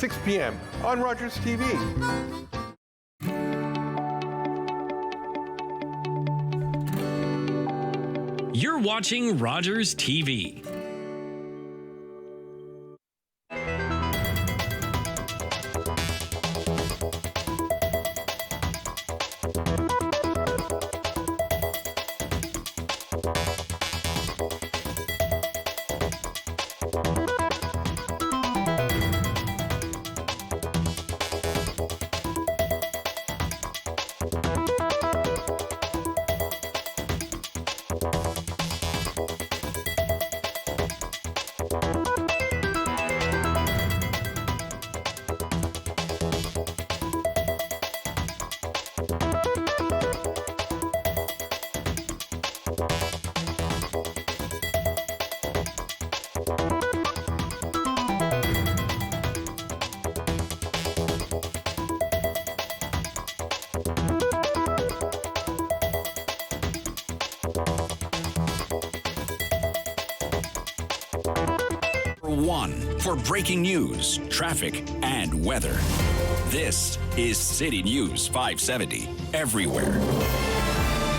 6 p.m. on Rogers TV. You're watching Rogers TV. One for breaking news, traffic, and weather. This is City News 570 everywhere.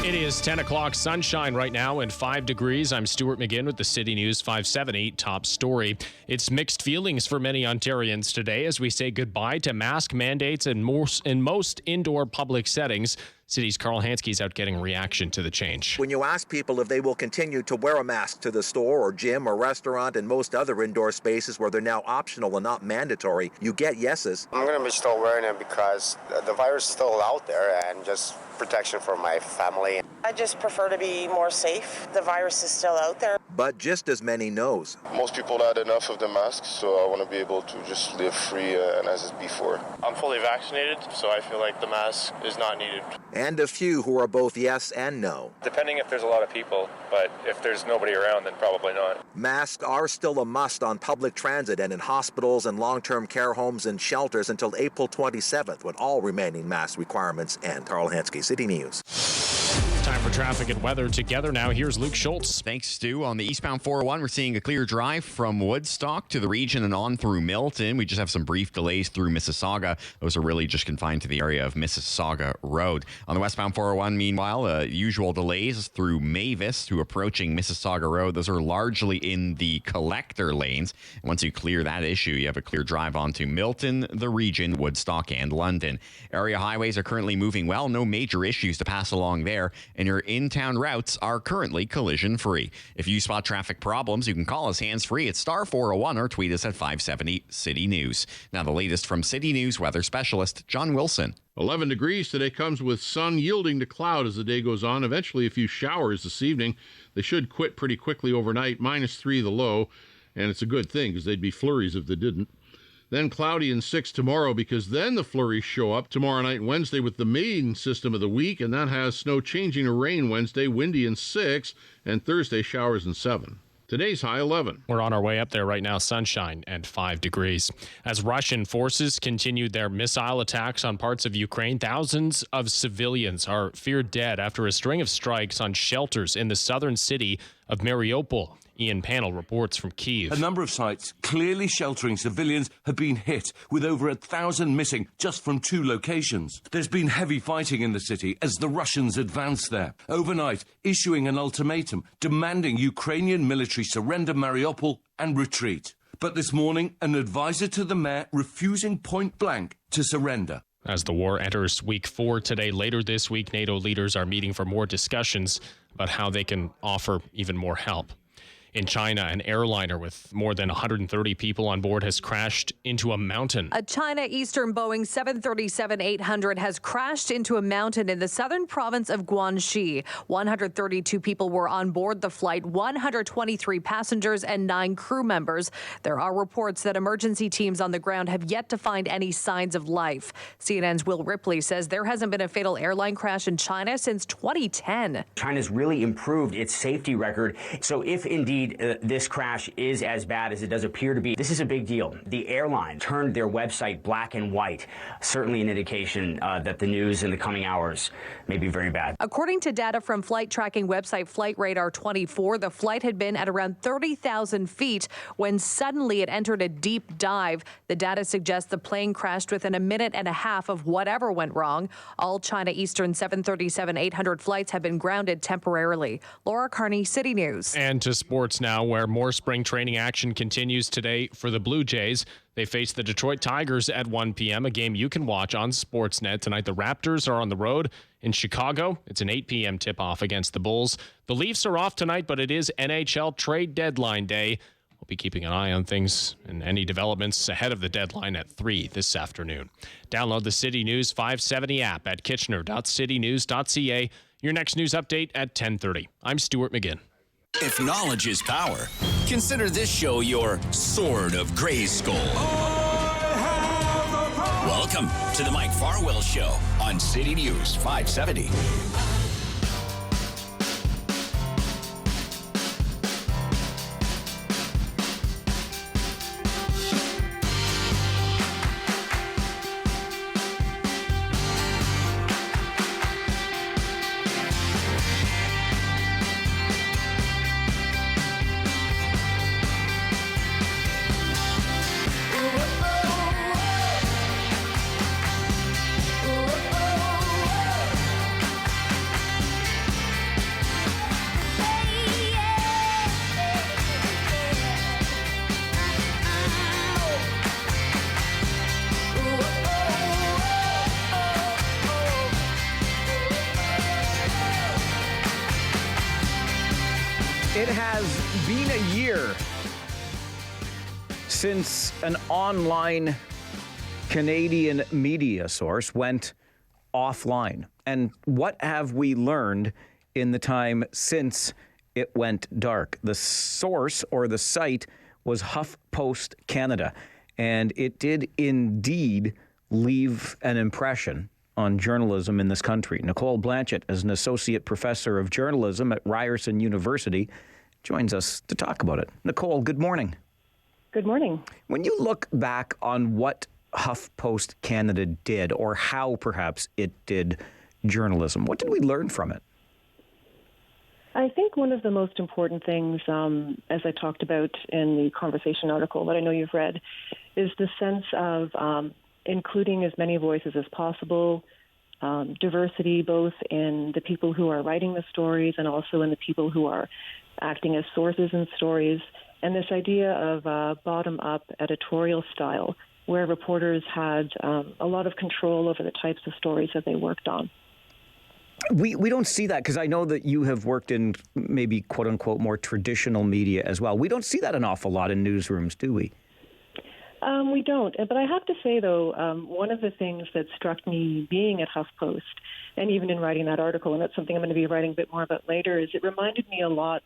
It is 10 o'clock, sunshine right now and 5 degrees. I'm Stuart McGinn with the City News 570 top story. It's mixed feelings for many Ontarians today as we say goodbye to mask mandates in most indoor public settings. City's Carl Hanske's out getting reaction to the change. When you ask people if they will continue to wear a mask to the store or gym or restaurant and most other indoor spaces where they're now optional and not mandatory, you get yeses. I'm going to be still wearing it because the virus is still out there and just protection for my family. I just prefer to be more safe. The virus is still out there. But just as many no's. Most people had enough of the masks, so I want to be able to just live free and as before. I'm fully vaccinated, so I feel like the mask is not needed. And a few who are both yes and no. Depending if there's a lot of people, but if there's nobody around, then probably not. Masks are still a must on public transit and in hospitals and long-term care homes and shelters until April 27th, when all remaining mask requirements end. Carl Hanske, City News. Time for traffic and weather together now. Here's Luke Schultz. Thanks, Stu. On the eastbound 401, we're seeing a clear drive from Woodstock to the region and on through Milton. We just have some brief delays through Mississauga. Those are really just confined to the area of Mississauga Road. On the westbound 401, meanwhile, usual delays through Mavis to approaching Mississauga Road. Those are largely in the collector lanes. Once you clear that issue, you have a clear drive onto Milton, the region, Woodstock, and London. Area highways are currently moving well. No major issues to pass along there. And your in-town routes are currently collision-free. If you spot traffic problems, you can call us hands-free at star 401 or tweet us at 570 City News. Now the latest from City News weather specialist John Wilson. 11 degrees today comes with sun yielding to cloud as the day goes on. Eventually a few showers this evening. They should quit pretty quickly overnight. -3 the low, and it's a good thing because they'd be flurries if they didn't. Then cloudy and 6 tomorrow, because then the flurries show up tomorrow night and Wednesday with the main system of the week, and that has snow changing to rain Wednesday, windy and 6, and Thursday showers and 7. Today's high 11. We're on our way up there right now, sunshine and 5 degrees. As Russian forces continued their missile attacks on parts of Ukraine, thousands of civilians are feared dead after a string of strikes on shelters in the southern city of Mariupol. Ian Pannell reports from Kyiv. A number of sites clearly sheltering civilians have been hit, with over 1,000 missing just from 2 locations. There's been heavy fighting in the city as the Russians advance there, overnight issuing an ultimatum demanding Ukrainian military surrender Mariupol and retreat. But this morning, an advisor to the mayor refusing point blank to surrender. As the war enters week 4 today, later this week, NATO leaders are meeting for more discussions about how they can offer even more help. In China, an airliner with more than 130 people on board has crashed into a mountain. A China Eastern Boeing 737-800 has crashed into a mountain in the southern province of Guangxi. 132 people were on board the flight, 123 passengers and 9 crew members. There are reports that emergency teams on the ground have yet to find any signs of life. CNN's Will Ripley says there hasn't been a fatal airline crash in China since 2010. China's really improved its safety record. So if indeed indeed this crash is as bad as it does appear to be, this is a big deal. The airline turned their website black and white, certainly an indication that the news in the coming hours may be very bad. According to data from flight tracking website Flight Radar 24, the flight had been at around 30,000 feet when suddenly it entered a deep dive. The data suggests the plane crashed within a minute and a half of whatever went wrong. All China Eastern 737-800 flights have been grounded temporarily. Laura Carney, City News. And to sports now, where more spring training action continues today for the Blue Jays. They face the Detroit Tigers at 1 p.m., a game you can watch on Sportsnet. Tonight, the Raptors are on the road in Chicago. It's an 8 p.m. tip-off against the Bulls. The Leafs are off tonight, but it is NHL trade deadline day. We'll be keeping an eye on things and any developments ahead of the deadline at 3 this afternoon. Download the City News 570 app at kitchener.citynews.ca. Your next news update at 10:30. I'm Stuart McGinn. If knowledge is power, consider this show your Sword of Grayskull. Welcome to the Mike Farwell Show on City News 570. It has been a year since an online Canadian media source went offline. And what have we learned in the time since it went dark? The source or the site was HuffPost Canada, and it did indeed leave an impression on journalism in this country. Nicole Blanchett is an associate professor of journalism at Ryerson University, joins us to talk about it. Nicole, good morning. Good morning. When you look back on what HuffPost Canada did, or how perhaps it did journalism, what did we learn from it? I think one of the most important things, as I talked about in the conversation article that I know you've read, is the sense of including as many voices as possible, diversity both in the people who are writing the stories and also in the people who are acting as sources in stories, and this idea of bottom-up editorial style where reporters had a lot of control over the types of stories that they worked on. We don't see that, because I know that you have worked in maybe quote-unquote more traditional media as well. We don't see that an awful lot in newsrooms, do we? We don't. But I have to say, though, one of the things that struck me being at HuffPost, and even in writing that article, and that's something I'm going to be writing a bit more about later, is it reminded me a lot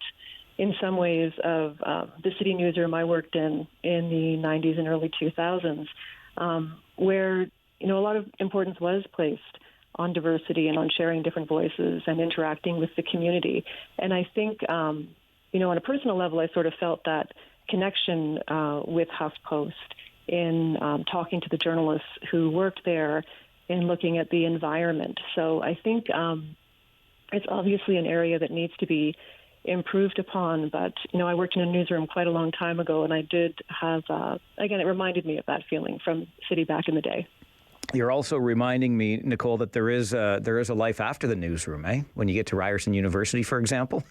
in some ways of the city newsroom I worked in the 90s and early 2000s, where, you know, a lot of importance was placed on diversity and on sharing different voices and interacting with the community. And I think, you know, on a personal level, I sort of felt that connection with HuffPost in talking to the journalists who worked there and looking at the environment. So I think it's obviously an area that needs to be improved upon. But, you know, I worked in a newsroom quite a long time ago, and I did have, again, it reminded me of that feeling from City back in the day. You're also reminding me, Nicole, that there is a life after the newsroom, eh? When you get to Ryerson University, for example.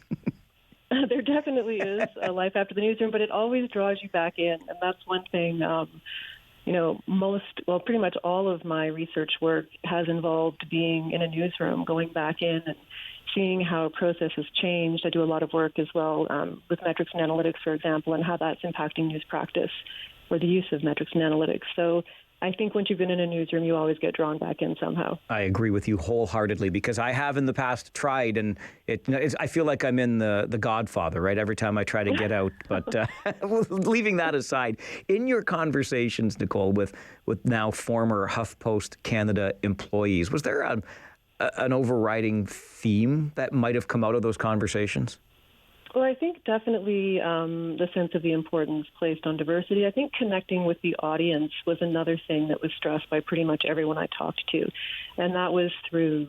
There definitely is a life after the newsroom, but it always draws you back in. And that's one thing, you know, pretty much all of my research work has involved being in a newsroom, going back in and seeing how a process has changed. I do a lot of work as well with metrics and analytics, for example, and how that's impacting news practice or the use of metrics and analytics. So I think once you've been in a newsroom, you always get drawn back in somehow. I agree with you wholeheartedly, because I have in the past tried, and I feel like I'm in the Godfather, right? Every time I try to get out. But leaving that aside, in your conversations, Nicole, with now former HuffPost Canada employees, was there an overriding theme that might have come out of those conversations? Well, I think definitely the sense of the importance placed on diversity. I think connecting with the audience was another thing that was stressed by pretty much everyone I talked to. And that was through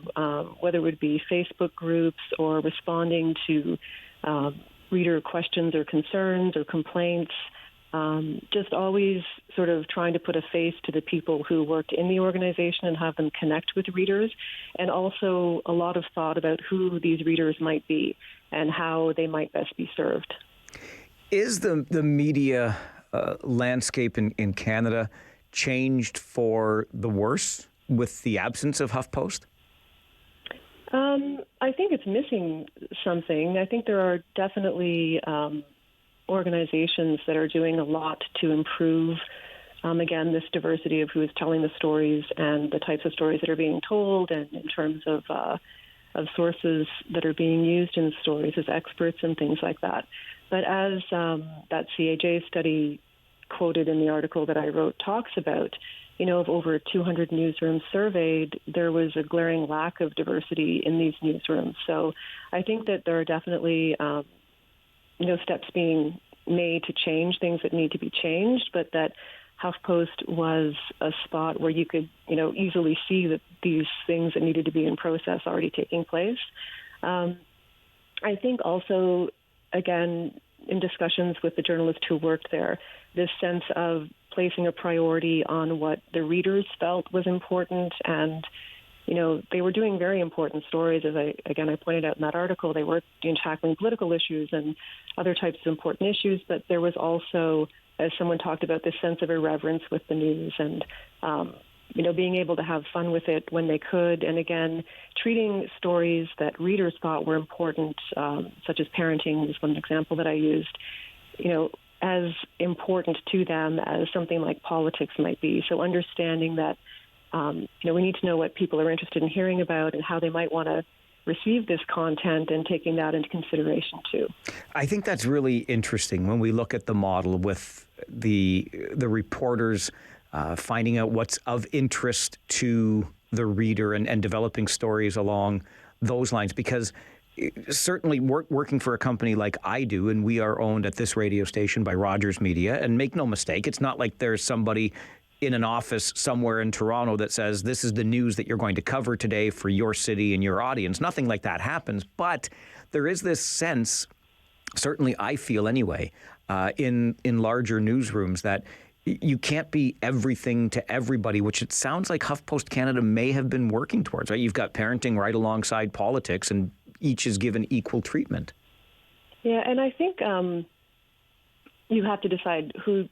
whether it would be Facebook groups or responding to reader questions or concerns or complaints. Just always sort of trying to put a face to the people who worked in the organization and have them connect with readers, and also a lot of thought about who these readers might be and how they might best be served. Is the media landscape in Canada changed for the worse with the absence of HuffPost? I think it's missing something. I think there are definitely organizations that are doing a lot to improve, again, this diversity of who is telling the stories and the types of stories that are being told, and in terms of sources that are being used in stories as experts and things like that. But as that CAJ study quoted in the article that I wrote talks about, of over 200 newsrooms surveyed, there was a glaring lack of diversity in these newsrooms. So I think that there are definitely steps being made to change things that need to be changed, but that HuffPost was a spot where you could, easily see that these things that needed to be in process already taking place. I think also, again, in discussions with the journalists who worked there, this sense of placing a priority on what the readers felt was important, and they were doing very important stories. As I pointed out in that article, they were tackling political issues and other types of important issues, but there was also, as someone talked about, this sense of irreverence with the news and, being able to have fun with it when they could. And again, treating stories that readers thought were important, such as parenting is one example that I used, as important to them as something like politics might be. So understanding that, we need to know what people are interested in hearing about and how they might want to receive this content, and taking that into consideration too. I think that's really interesting when we look at the model with the reporters finding out what's of interest to the reader and developing stories along those lines, because certainly working for a company like I do, and we are owned at this radio station by Rogers Media, and make no mistake, it's not like there's somebody in an office somewhere in Toronto that says, this is the news that you're going to cover today for your city and your audience. Nothing like that happens. But there is this sense, certainly I feel anyway, in larger newsrooms that you can't be everything to everybody, which it sounds like HuffPost Canada may have been working towards, right? You've got parenting right alongside politics, and each is given equal treatment. Yeah, and I think you have to decide who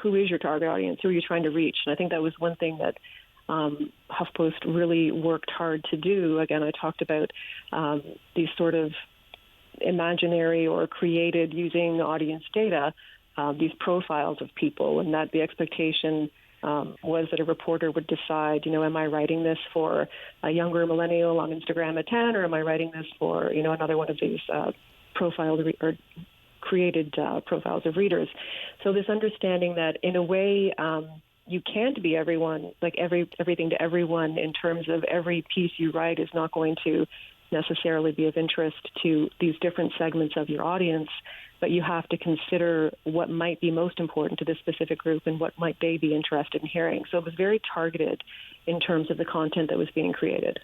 is your target audience, who are you trying to reach. And I think that was one thing that HuffPost really worked hard to do. Again, I talked about these sort of imaginary or created using audience data, these profiles of people, and that the expectation was that a reporter would decide, am I writing this for a younger millennial on Instagram at 10, or am I writing this for, another one of these profiled or created profiles of readers. So this understanding that in a way you can't be everyone, like everything to everyone, in terms of every piece you write is not going to necessarily be of interest to these different segments of your audience, but you have to consider what might be most important to this specific group and what might they be interested in hearing. So it was very targeted in terms of the content that was being created.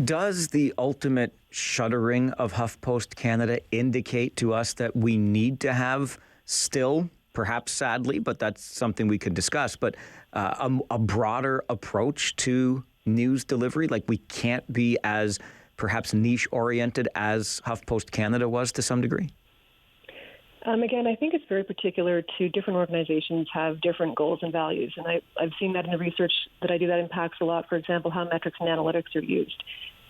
Does the ultimate shuttering of HuffPost Canada indicate to us that we need to have still, perhaps sadly, but that's something we could discuss, but a broader approach to news delivery? Like, we can't be as perhaps niche-oriented as HuffPost Canada was to some degree? Again, I think it's very particular to different organizations have different goals and values. And I've seen that in the research that I do that impacts a lot. For example, how metrics and analytics are used.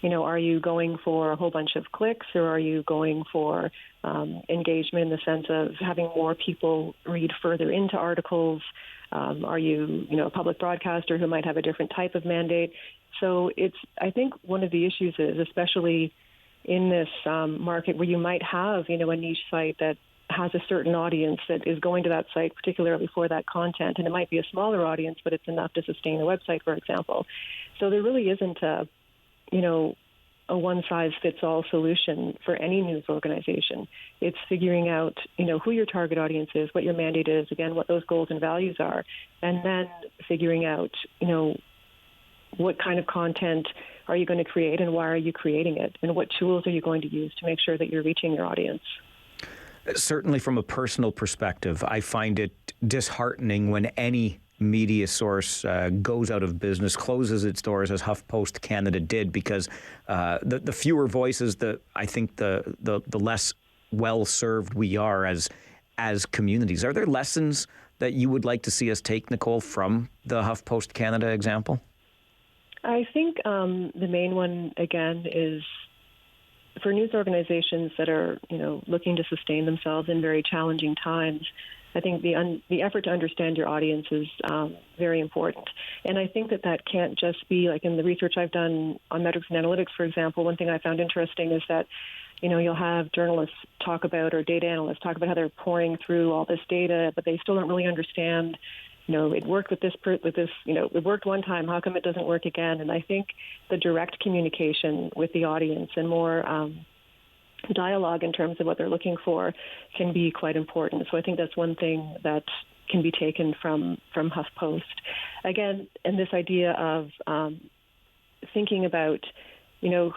Are you going for a whole bunch of clicks, or are you going for engagement in the sense of having more people read further into articles? Are you, a public broadcaster who might have a different type of mandate? So I think one of the issues is, especially in this market where you might have, a niche site that has a certain audience that is going to that site particularly for that content, and it might be a smaller audience, but it's enough to sustain a website, for example. So there really isn't a a one-size-fits-all solution for any news organization. It's figuring out, who your target audience is, what your mandate is, again, what those goals and values are, and then figuring out, what kind of content are you going to create and why are you creating it, and what tools are you going to use to make sure that you're reaching your audience. Certainly from a personal perspective, I find it disheartening when any media source goes out of business, closes its doors, as HuffPost Canada did, because the fewer voices, I think the less well served we are as communities. Are there lessons that you would like to see us take, Nicole, from the HuffPost Canada example? I think the main one, again, is for news organizations that are, looking to sustain themselves in very challenging times. I think the effort to understand your audience is very important. And I think that can't just be, like in the research I've done on metrics and analytics, for example, one thing I found interesting is that, you'll have journalists talk about, or data analysts talk about how they're pouring through all this data, but they still don't really understand, it worked with this, it worked one time, how come it doesn't work again? And I think the direct communication with the audience and more dialogue in terms of what they're looking for can be quite important. So I think that's one thing that can be taken from HuffPost. Again, and this idea of thinking about,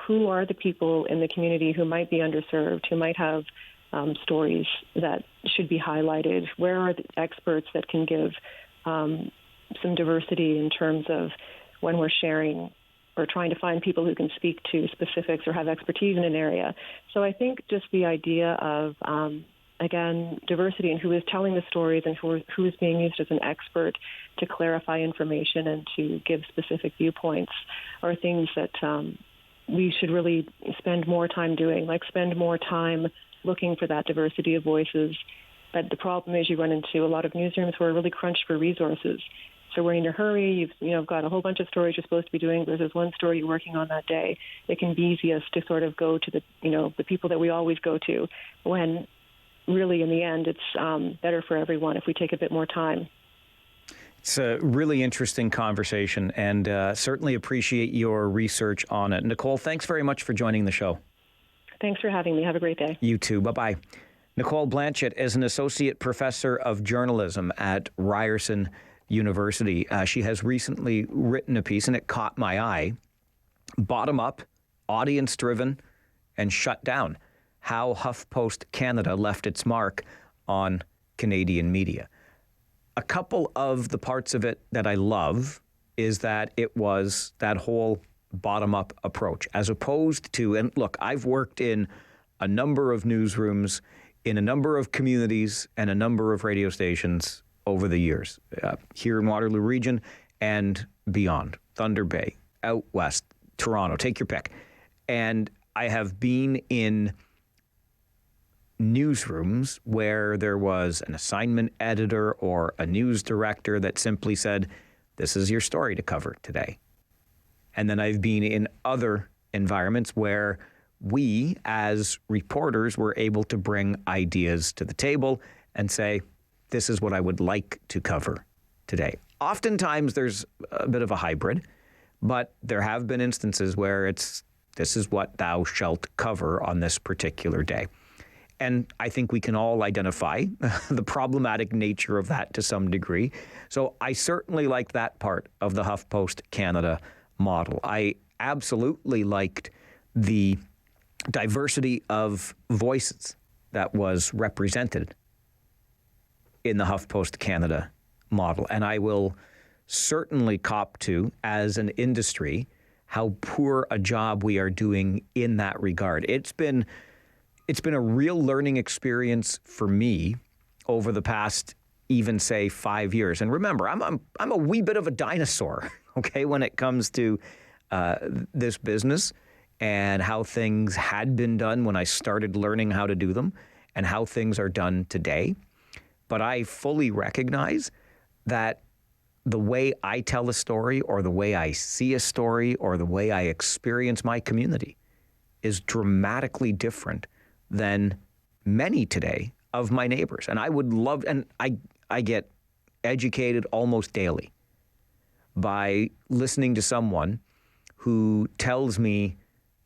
who are the people in the community who might be underserved, who might have stories that should be highlighted? Where are the experts that can give some diversity in terms of when we're sharing or trying to find people who can speak to specifics or have expertise in an area? So I think just the idea of, again, diversity and who is telling the stories and who is being used as an expert to clarify information and to give specific viewpoints are things that we should really spend more time doing, like spend more time looking for that diversity of voices. But the problem is you run into a lot of newsrooms who are really crunched for resources. So we're in a hurry, you've got a whole bunch of stories you're supposed to be doing, but there's one story you're working on that day. It can be easiest to sort of go to the people that we always go to, when really in the end it's better for everyone if we take a bit more time. It's a really interesting conversation, and certainly appreciate your research on it. Nicole, thanks very much for joining the show. Thanks for having me. Have a great day. You too. Bye-bye. Nicole Blanchett is an associate professor of journalism at Ryerson University. She has recently written a piece, and it caught my eye. Bottom up, audience driven, and shut down. How HuffPost Canada left its mark on Canadian media. A couple of the parts of it that I love is that it was that whole bottom up approach, as opposed to, and look, I've worked in a number of newsrooms, in a number of communities, and a number of radio stations over the years, here in Waterloo Region and beyond, Thunder Bay, out west, Toronto, take your pick. And I have been in newsrooms where there was an assignment editor or a news director that simply said, this is your story to cover today. And then I've been in other environments where we, as reporters, were able to bring ideas to the table and say, this is what I would like to cover today. Oftentimes there's a bit of a hybrid, but there have been instances where this is what thou shalt cover on this particular day. And I think we can all identify the problematic nature of that to some degree. So I certainly like that part of the HuffPost Canada model. I absolutely liked the diversity of voices that was represented in the HuffPost Canada model. And I will certainly cop to, as an industry, how poor a job we are doing in that regard. It's been a real learning experience for me over the past, even say, 5 years. And remember, I'm a wee bit of a dinosaur, okay, when it comes to this business and how things had been done when I started learning how to do them and how things are done today. But I fully recognize that the way I tell a story, or the way I see a story, or the way I experience my community is dramatically different than many today of my neighbors. And I would love, and I get educated almost daily by listening to someone who tells me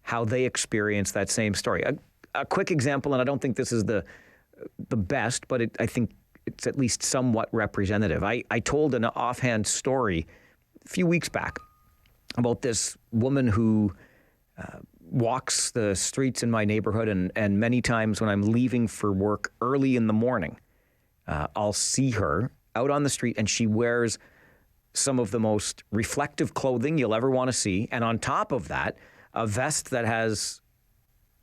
how they experience that same story. A quick example, and I don't think this is the best, but I think it's at least somewhat representative. I told an offhand story a few weeks back about this woman who walks the streets in my neighborhood, and many times when I'm leaving for work early in the morning, I'll see her out on the street, and she wears some of the most reflective clothing you'll ever want to see, and on top of that, a vest that has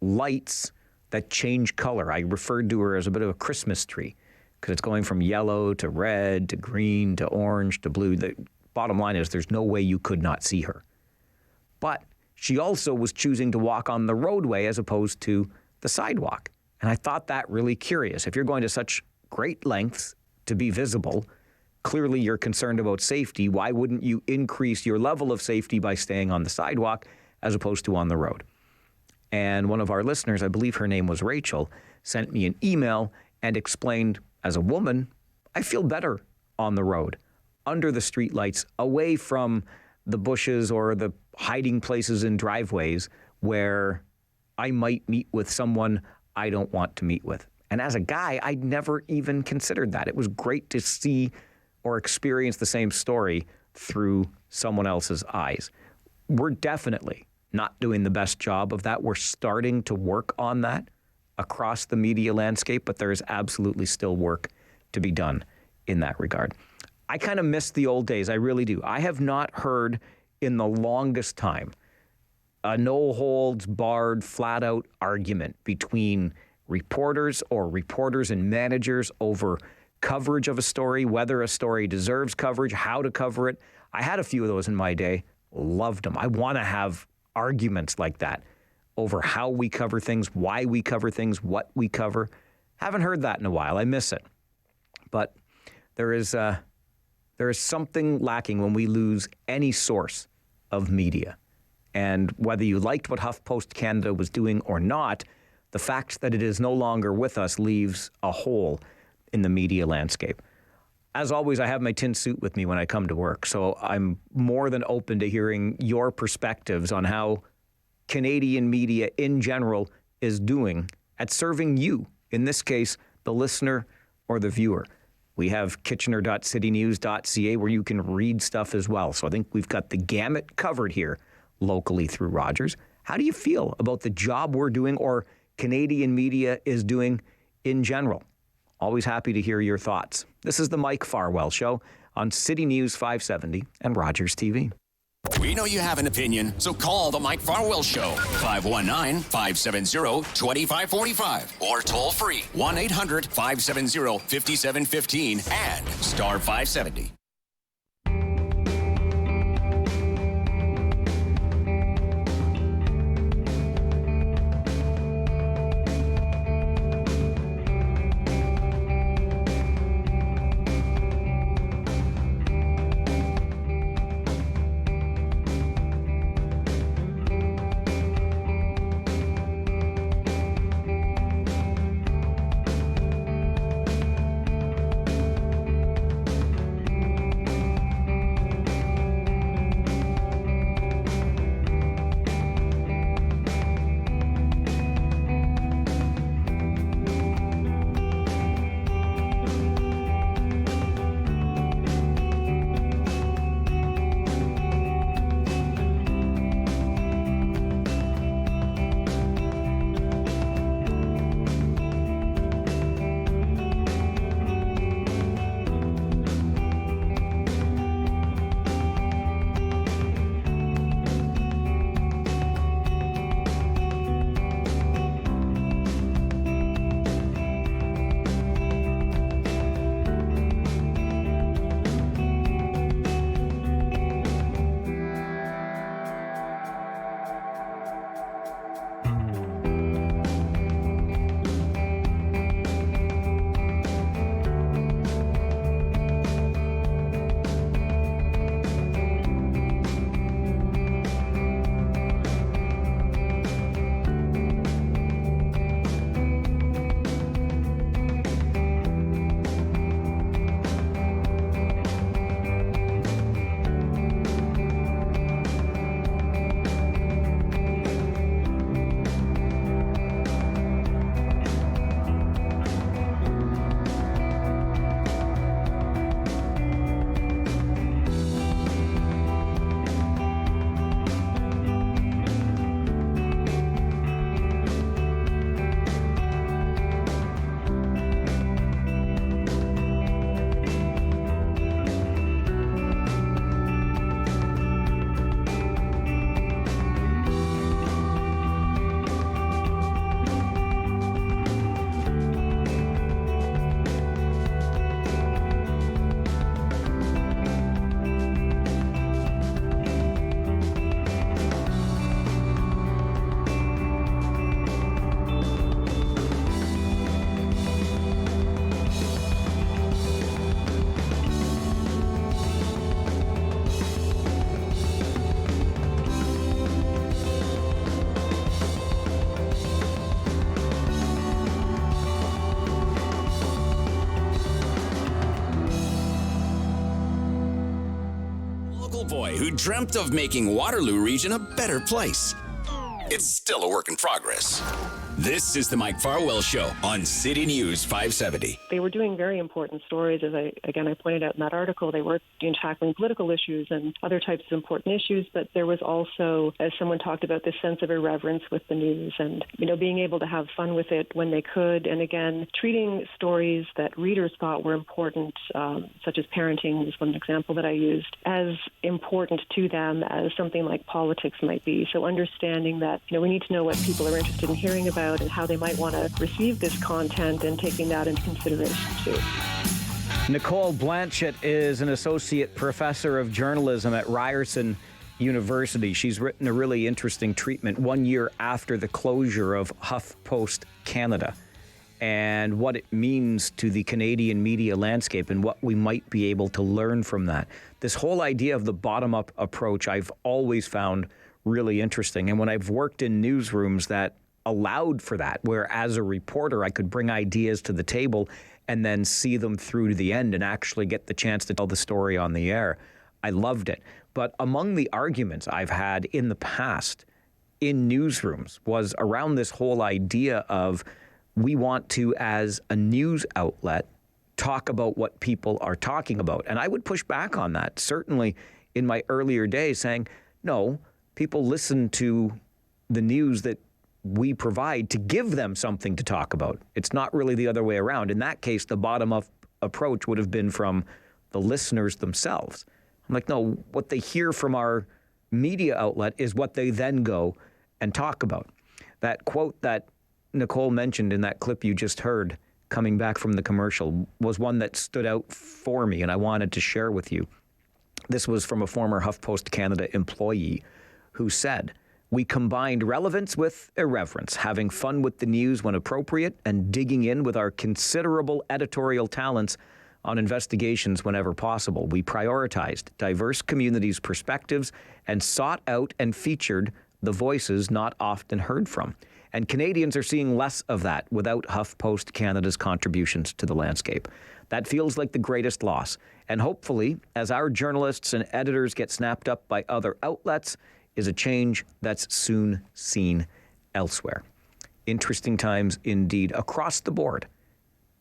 lights that change color. I referred to her as a bit of a Christmas tree because it's going from yellow to red to green to orange to blue. The bottom line is there's no way you could not see her. But she also was choosing to walk on the roadway as opposed to the sidewalk. And I thought that really curious. If you're going to such great lengths to be visible, clearly you're concerned about safety. Why wouldn't you increase your level of safety by staying on the sidewalk as opposed to on the road? And one of our listeners, I believe her name was Rachel, sent me an email and explained, as a woman, I feel better on the road, under the streetlights, away from the bushes or the hiding places in driveways where I might meet with someone I don't want to meet with. And as a guy, I'd never even considered that. It was great to see or experience the same story through someone else's eyes. We're definitely not doing the best job of that. We're starting to work on that across the media landscape, but there is absolutely still work to be done in that regard. I kind of miss the old days. I really do. I have not heard in the longest time a no-holds-barred, flat-out argument between reporters or reporters and managers over coverage of a story, whether a story deserves coverage, how to cover it. I had a few of those in my day. Loved them. I want to have arguments like that over how we cover things, why we cover things, what we cover. Haven't heard that in a while. I miss it. But there is something lacking when we lose any source of media. And whether you liked what HuffPost Canada was doing or not, the fact that it is no longer with us leaves a hole in the media landscape. As always, I have my tin suit with me when I come to work, so I'm more than open to hearing your perspectives on how Canadian media in general is doing at serving you, in this case, the listener or the viewer. We have kitchener.citynews.ca where you can read stuff as well. So I think we've got the gamut covered here locally through Rogers. How do you feel about the job we're doing or Canadian media is doing in general? Always happy to hear your thoughts. This is the Mike Farwell Show on City News 570 and Rogers TV. We know you have an opinion, so call the Mike Farwell Show, 519-570-2545, or toll free, 1-800-570-5715 and star 570. boy who dreamt of making Waterloo Region a better place. It's still a work in progress. This is the Mike Farwell Show on City News 570. They were doing very important stories, as I pointed out in that article. They were tackling political issues and other types of important issues, but there was also, as someone talked about, this sense of irreverence with the news and, being able to have fun with it when they could. And again, treating stories that readers thought were important, such as parenting was one example that I used, as important to them as something like politics might be. So understanding that, we need to know what people are interested in hearing about and how they might want to receive this content and taking that into consideration too. Nicole Blanchett is an associate professor of journalism at Ryerson University. She's written a really interesting treatment 1 year after the closure of HuffPost Canada and what it means to the Canadian media landscape and what we might be able to learn from that. This whole idea of the bottom-up approach I've always found really interesting. And when I've worked in newsrooms that allowed for that, where as a reporter I could bring ideas to the table and then see them through to the end and actually get the chance to tell the story on the air, I loved it. But among the arguments I've had in the past in newsrooms was around this whole idea of we want to, as a news outlet, talk about what people are talking about. And I would push back on that, certainly in my earlier days, saying, no, people listen to the news that we provide to give them something to talk about. It's not really the other way around. In that case, the bottom-up approach would have been from the listeners themselves. I'm like, no, what they hear from our media outlet is what they then go and talk about. That quote that Nicole mentioned in that clip you just heard coming back from the commercial was one that stood out for me and I wanted to share with you. This was from a former HuffPost Canada employee who said, "We combined relevance with irreverence, having fun with the news when appropriate and digging in with our considerable editorial talents on investigations whenever possible. We prioritized diverse communities' perspectives and sought out and featured the voices not often heard from. And Canadians are seeing less of that without HuffPost Canada's contributions to the landscape. That feels like the greatest loss. And hopefully, as our journalists and editors get snapped up by other outlets, is a change that's soon seen elsewhere." Interesting times indeed across the board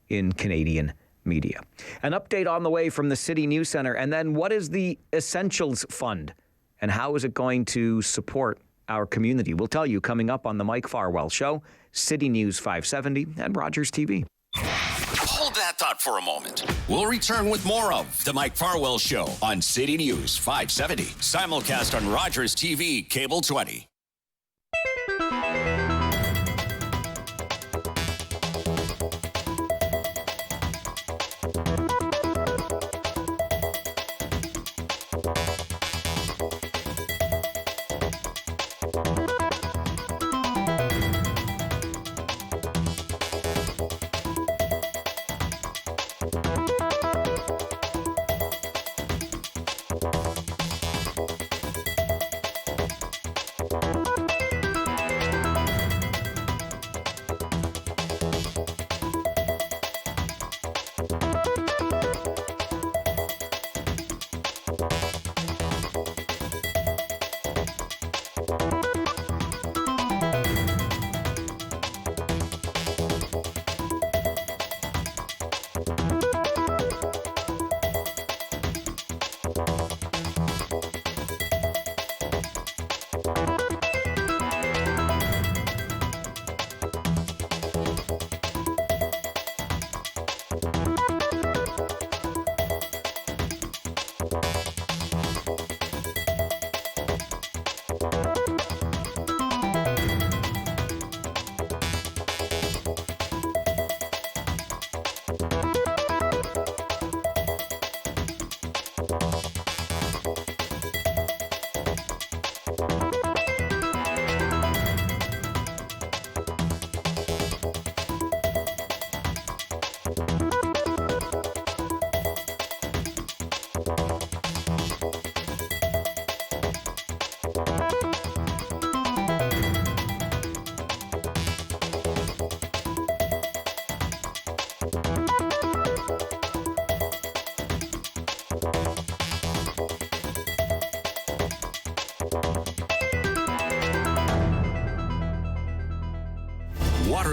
in Canadian media. An update on the way from the City News Centre. And then what is the Essentials Fund and how is it going to support our community? We'll tell you coming up on the Mike Farwell Show, City News 570 and Rogers TV. Hold that thought for a moment. We'll return with more of the Mike Farwell Show on City News 570. Simulcast on Rogers TV, Cable 20.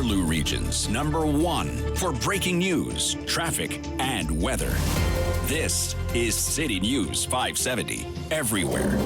Waterloo Region's #1 for breaking news, traffic, and weather. This is City News 570 everywhere.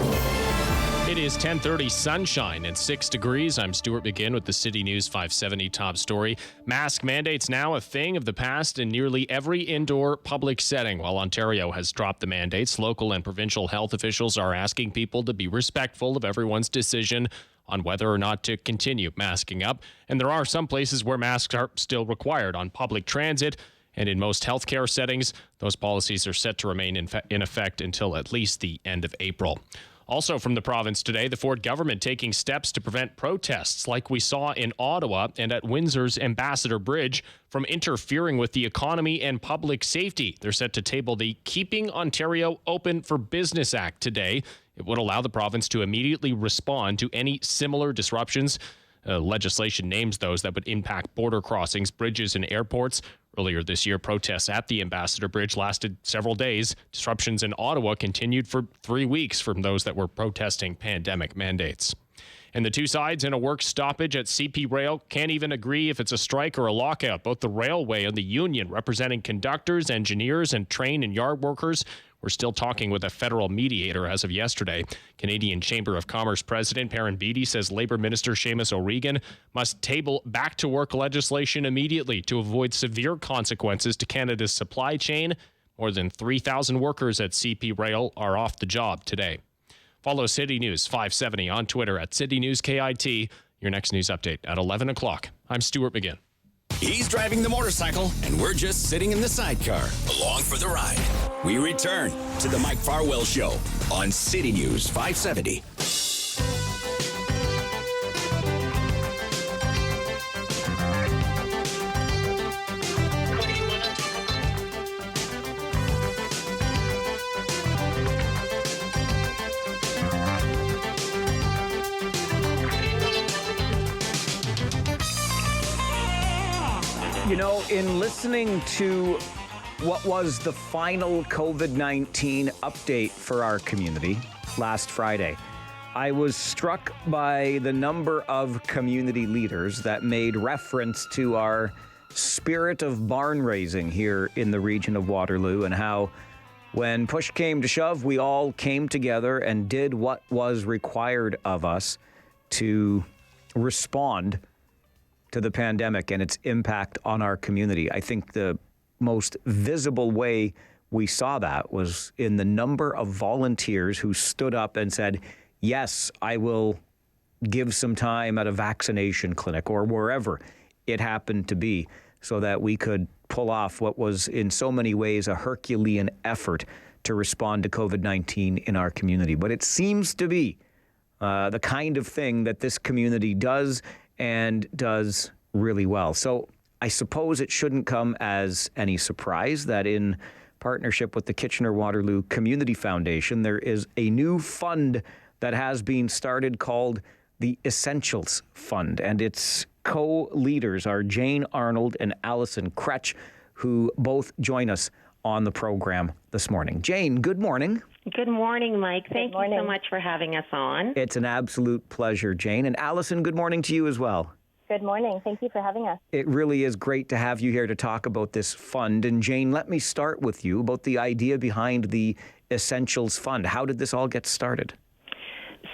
It is 10:30, sunshine and 6 degrees. I'm Stuart McGinn with the City News 570 top story. Mask mandates now a thing of the past in nearly every indoor public setting. While Ontario has dropped the mandates, local and provincial health officials are asking people to be respectful of everyone's decision on whether or not to continue masking up. And there are some places where masks are still required on public transit. And in most healthcare settings, those policies are set to remain in effect until at least the end of April. Also from the province today, the Ford government taking steps to prevent protests like we saw in Ottawa and at Windsor's Ambassador Bridge from interfering with the economy and public safety. They're set to table the Keeping Ontario Open for Business Act today. It would allow the province to immediately respond to any similar disruptions. Legislation names those that would impact border crossings, bridges, and airports. Earlier this year, protests at the Ambassador Bridge lasted several days. Disruptions in Ottawa continued for 3 weeks from those that were protesting pandemic mandates. And the two sides in a work stoppage at CP Rail can't even agree if it's a strike or a lockout. Both the railway and the union representing conductors, engineers, and train and yard workers were still talking with a federal mediator as of yesterday. Canadian Chamber of Commerce President Perrin Beatty says Labour Minister Seamus O'Regan must table back-to-work legislation immediately to avoid severe consequences to Canada's supply chain. More than 3,000 workers at CP Rail are off the job today. Follow City News 570 on Twitter at City News KIT. Your next news update at 11 o'clock. I'm Stuart McGinn. He's driving the motorcycle, and we're just sitting in the sidecar, along for the ride. We return to the Mike Farwell Show on City News 570. You know, in listening to what was the final COVID-19 update for our community last Friday, I was struck by the number of community leaders that made reference to our spirit of barn raising here in the region of Waterloo, and how when push came to shove, we all came together and did what was required of us to respond to the pandemic and its impact on our community. I think the most visible way we saw that was in the number of volunteers who stood up and said, yes, I will give some time at a vaccination clinic or wherever it happened to be, so that we could pull off what was in so many ways a Herculean effort to respond to COVID-19 in our community. But it seems to be the kind of thing that this community does and does really well. So I suppose it shouldn't come as any surprise that in partnership with the Kitchener-Waterloo Community Foundation, there is a new fund that has been started called the Essentials Fund. And its co-leaders are Jane Arnold and Allison Kretsch, who both join us on the program this morning. Jane, good morning. Good morning, Mike. Thank you so much for having us on. It's an absolute pleasure, Jane. And Allison, good morning to you as well. Good morning. Thank you for having us. It really is great to have you here to talk about this fund. And Jane, let me start with you about the idea behind the Essentials Fund. How did this all get started?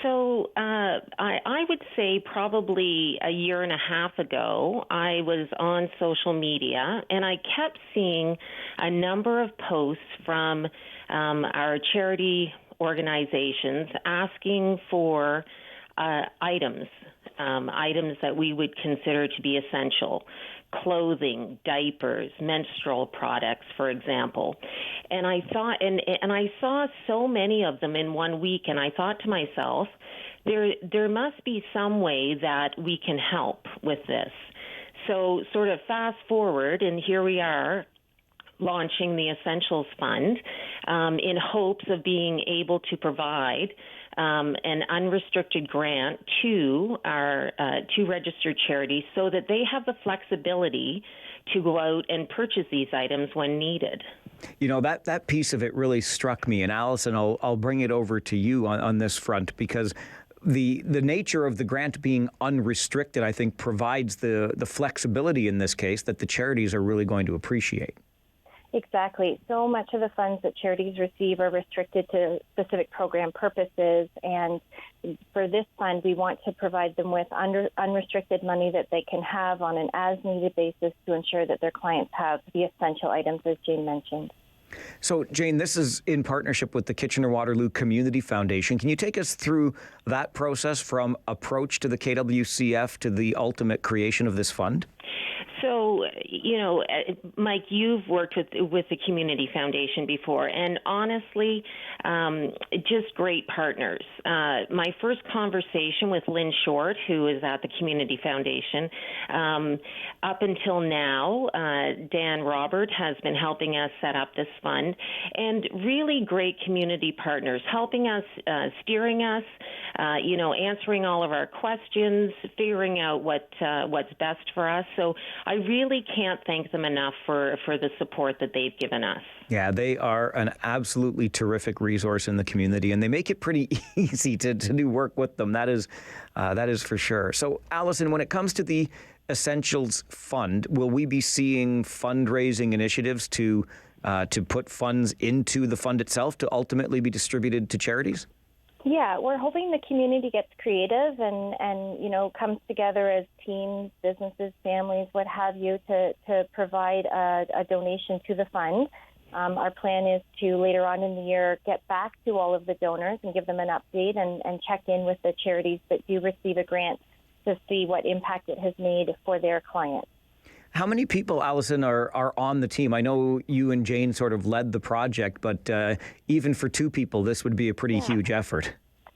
So I would say probably a year and a half ago, I was on social media and I kept seeing a number of posts from our charity organizations asking for items that we would consider to be essential. Clothing, diapers, menstrual products, for example. And I thought, and I saw so many of them in 1 week, and I thought to myself, there must be some way that we can help with this. So sort of fast forward, and here we are launching the Essentials Fund in hopes of being able to provide an unrestricted grant to our to registered charities so that they have the flexibility to go out and purchase these items when needed. You know, that piece of it really struck me. And Allison, I'll bring it over to you on this front, because the nature of the grant being unrestricted, I think, provides the flexibility in this case that the charities are really going to appreciate. Exactly. So much of the funds that charities receive are restricted to specific program purposes. And for this fund, we want to provide them with unrestricted money that they can have on an as-needed basis to ensure that their clients have the essential items, as Jane mentioned. So, Jane, this is in partnership with the Kitchener-Waterloo Community Foundation. Can you take us through that process from approach to the KWCF to the ultimate creation of this fund? So, Mike, you've worked with the Community Foundation before, and honestly, just great partners. My first conversation with Lynn Short, who is at the Community Foundation, up until now, Dan Robert has been helping us set up this fund, and really great community partners, helping us, steering us, answering all of our questions, figuring out what's best for us. So I really can't thank them enough for the support that they've given us. Yeah, they are an absolutely terrific resource in the community, and they make it pretty easy to do work with them. That is for sure. So, Allison, when it comes to the Essentials Fund, will we be seeing fundraising initiatives to put funds into the fund itself to ultimately be distributed to charities? Yeah, we're hoping the community gets creative and comes together as teams, businesses, families, what have you, to provide a donation to the fund. Our plan is to, later on in the year, get back to all of the donors and give them an update and check in with the charities that do receive a grant to see what impact it has made for their clients. How many people, Allison, are on the team? I know you and Jane sort of led the project, but even for two people, this would be a pretty huge effort.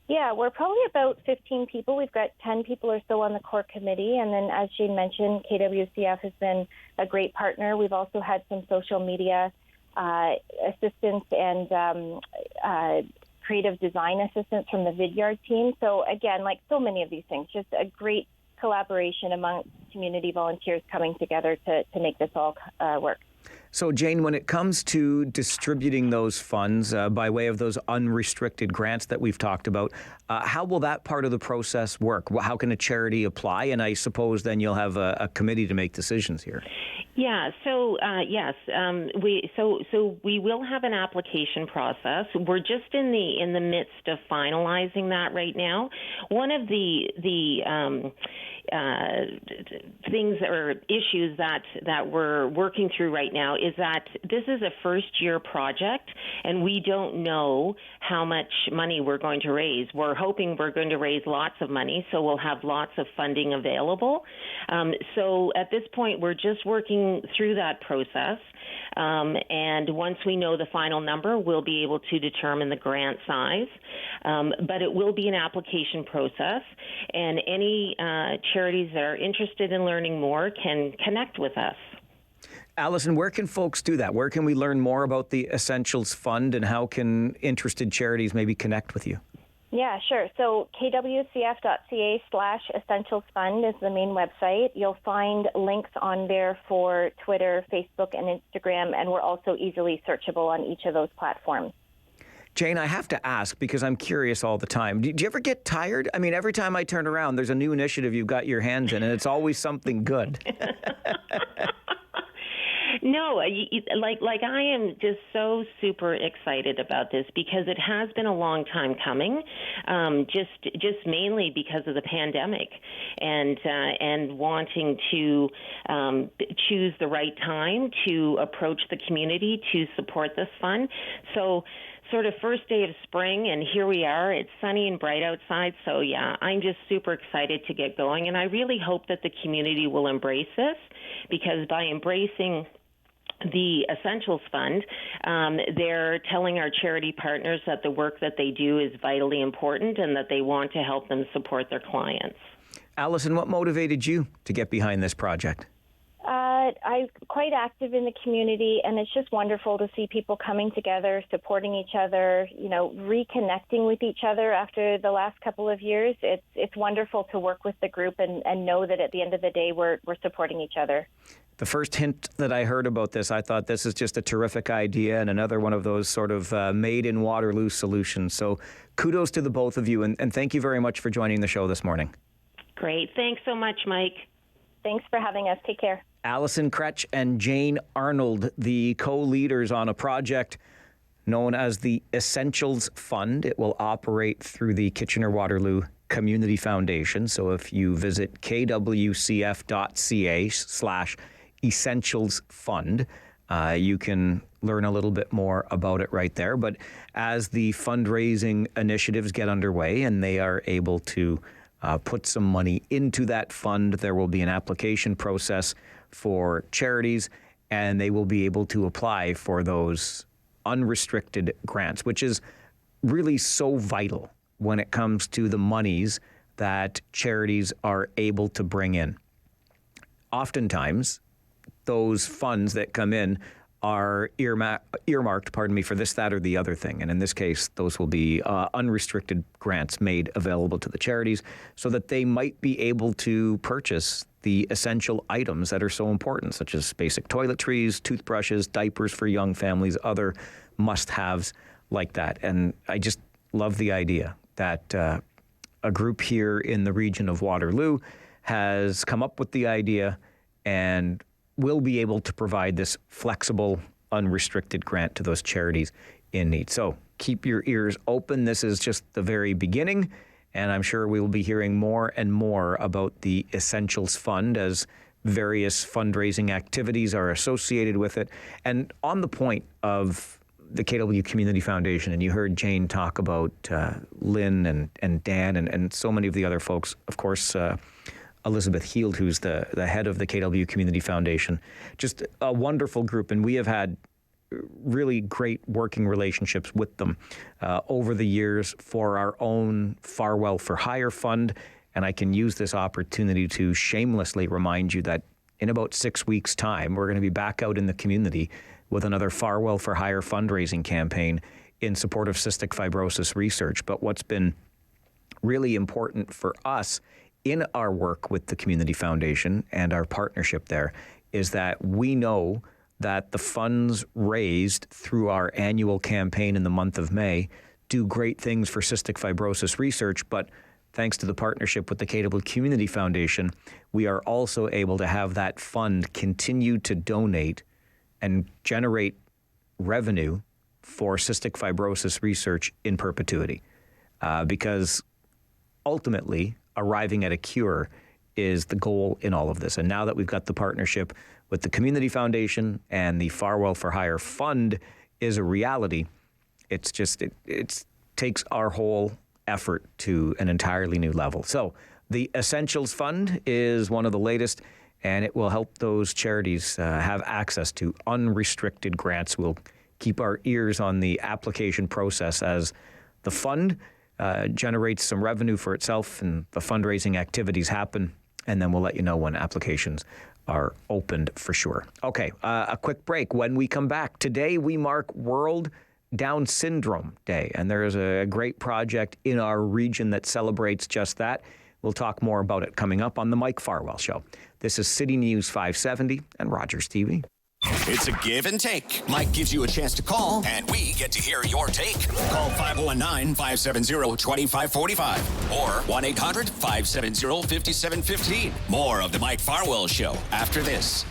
Yeah, we're probably about 15 people. We've got 10 people or so on the core committee. And then, as Jane mentioned, KWCF has been a great partner. We've also had some social media assistance and creative design assistance from the Vidyard team. So, again, like so many of these things, just a great collaboration amongst community volunteers coming together to make this all work. So, Jane, when it comes to distributing those funds by way of those unrestricted grants that we've talked about, how will that part of the process work? How can a charity apply? And I suppose then you'll have a committee to make decisions here. Yeah. So yes, we will have an application process. We're just in the midst of finalizing that right now. One of the things or issues that we're working through right now is that this is a first-year project, and we don't know how much money we're going to raise. We're hoping we're going to raise lots of money, so we'll have lots of funding available. So at this point, we're just working through that process, and once we know the final number, we'll be able to determine the grant size. But it will be an application process, and any charities that are interested in learning more can connect with us. Allison, where can folks do that? Where can we learn more about the Essentials Fund, and how can interested charities maybe connect with you? Yeah, sure. So kwcf.ca/Essentials Fund is the main website. You'll find links on there for Twitter, Facebook, and Instagram, and we're also easily searchable on each of those platforms. Jane, I have to ask, because I'm curious all the time. Do you ever get tired? I mean, every time I turn around, there's a new initiative you've got your hands in, and it's always something good. No, like I am just so super excited about this because it has been a long time coming, just mainly because of the pandemic and wanting to choose the right time to approach the community to support this fund. So sort of first day of spring, and here we are. It's sunny and bright outside, so yeah, I'm just super excited to get going, and I really hope that the community will embrace this, because by embracing the Essentials Fund, they're telling our charity partners that the work that they do is vitally important and that they want to help them support their clients. Allison, what motivated you to get behind this project? I'm quite active in the community, and it's just wonderful to see people coming together, supporting each other, reconnecting with each other after the last couple of years. It's wonderful to work with the group and know that at the end of the day, we're supporting each other. The first hint that I heard about this, I thought this is just a terrific idea and another one of those sort of made in Waterloo solutions. So kudos to the both of you, and thank you very much for joining the show this morning. Great. Thanks so much, Mike. Thanks for having us. Take care. Allison Kretsch and Jane Arnold, the co-leaders on a project known as the Essentials Fund. It will operate through the Kitchener-Waterloo Community Foundation. So if you visit kwcf.ca/Essentials Fund, you can learn a little bit more about it right there. But as the fundraising initiatives get underway and they are able to put some money into that fund, there will be an application process for charities, and they will be able to apply for those unrestricted grants, which is really so vital when it comes to the monies that charities are able to bring in. Oftentimes, those funds that come in are earmarked, for this, that, or the other thing. And in this case, those will be unrestricted grants made available to the charities so that they might be able to purchase the essential items that are so important, such as basic toiletries, toothbrushes, diapers for young families, other must-haves like that. And I just love the idea that a group here in the region of Waterloo has come up with the idea and will be able to provide this flexible, unrestricted grant to those charities in need. So keep your ears open. This is just the very beginning, and I'm sure we will be hearing more and more about the Essentials Fund as various fundraising activities are associated with it. And on the point of the KW Community Foundation, and you heard Jane talk about Lynn and Dan and so many of the other folks, of course, Elizabeth Heald, who's the head of the KW Community Foundation. Just a wonderful group, and we have had really great working relationships with them over the years for our own Farwell for Hire Fund. And I can use this opportunity to shamelessly remind you that in about 6 weeks' time, we're going to be back out in the community with another Farwell for Hire fundraising campaign in support of cystic fibrosis research. But what's been really important for us in our work with the Community Foundation and our partnership there is that we know that the funds raised through our annual campaign in the month of May do great things for cystic fibrosis research, but thanks to the partnership with the KW Community Foundation, we are also able to have that fund continue to donate and generate revenue for cystic fibrosis research in perpetuity. Because ultimately, arriving at a cure is the goal in all of this. And now that we've got the partnership with the Community Foundation and the Farwell for Hire Fund is a reality, it's just, it takes our whole effort to an entirely new level. So the Essentials Fund is one of the latest, and it will help those charities have access to unrestricted grants. We'll keep our ears on the application process as the fund generates some revenue for itself and the fundraising activities happen, and then we'll let you know when applications are opened for sure. Okay, a quick break. When we come back, today we mark World Down Syndrome Day, and there is a great project in our region that celebrates just that. We'll talk more about it coming up on the Mike Farwell Show. This is City News 570 and Rogers TV. It's a give and take. Mike gives you a chance to call, and we get to hear your take. Call 519-570-2545 or 1-800-570-5715. More of the Mike Farwell Show after this.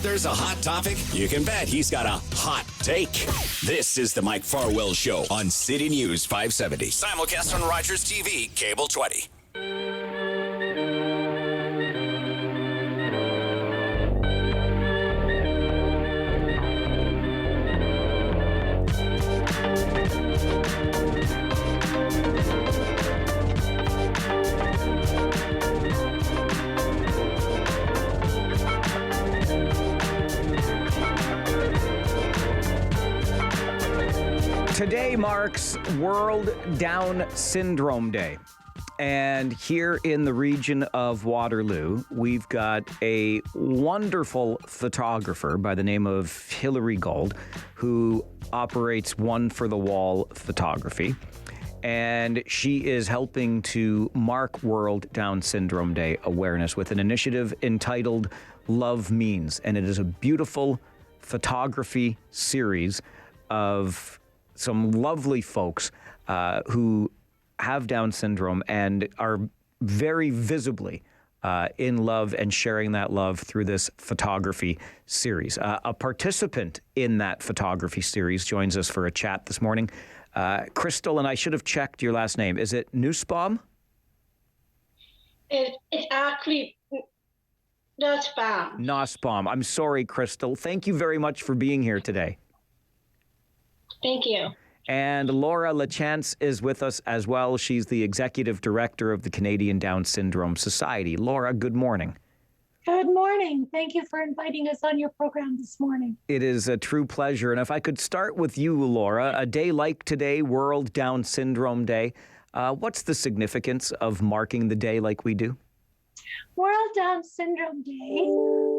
there's a hot topic, you can bet he's got a hot take. This is the Mike Farwell Show on City News 570. Simulcast on Rogers TV, Cable 20. Today marks World Down Syndrome Day. And here in the region of Waterloo, we've got a wonderful photographer by the name of Hillary Gold, who operates One for the Wall Photography. And she is helping to mark World Down Syndrome Day awareness with an initiative entitled Love Means. And it is a beautiful photography series of some lovely folks who have Down syndrome and are very visibly in love and sharing that love through this photography series. A participant in that photography series joins us for a chat this morning. Crystal, and I should have checked your last name. Is it Nussbaum? It's actually Nussbaum. Nussbaum. I'm sorry, Crystal. Thank you very much for being here today. Thank you. And Laura LaChance is with us as well. She's the executive director of the Canadian Down Syndrome Society. Laura, good morning. Good morning. Thank you for inviting us on your program this morning. It is a true pleasure. And if I could start with you, Laura, a day like today, World Down Syndrome Day, what's the significance of marking the day like we do? World Down Syndrome Day,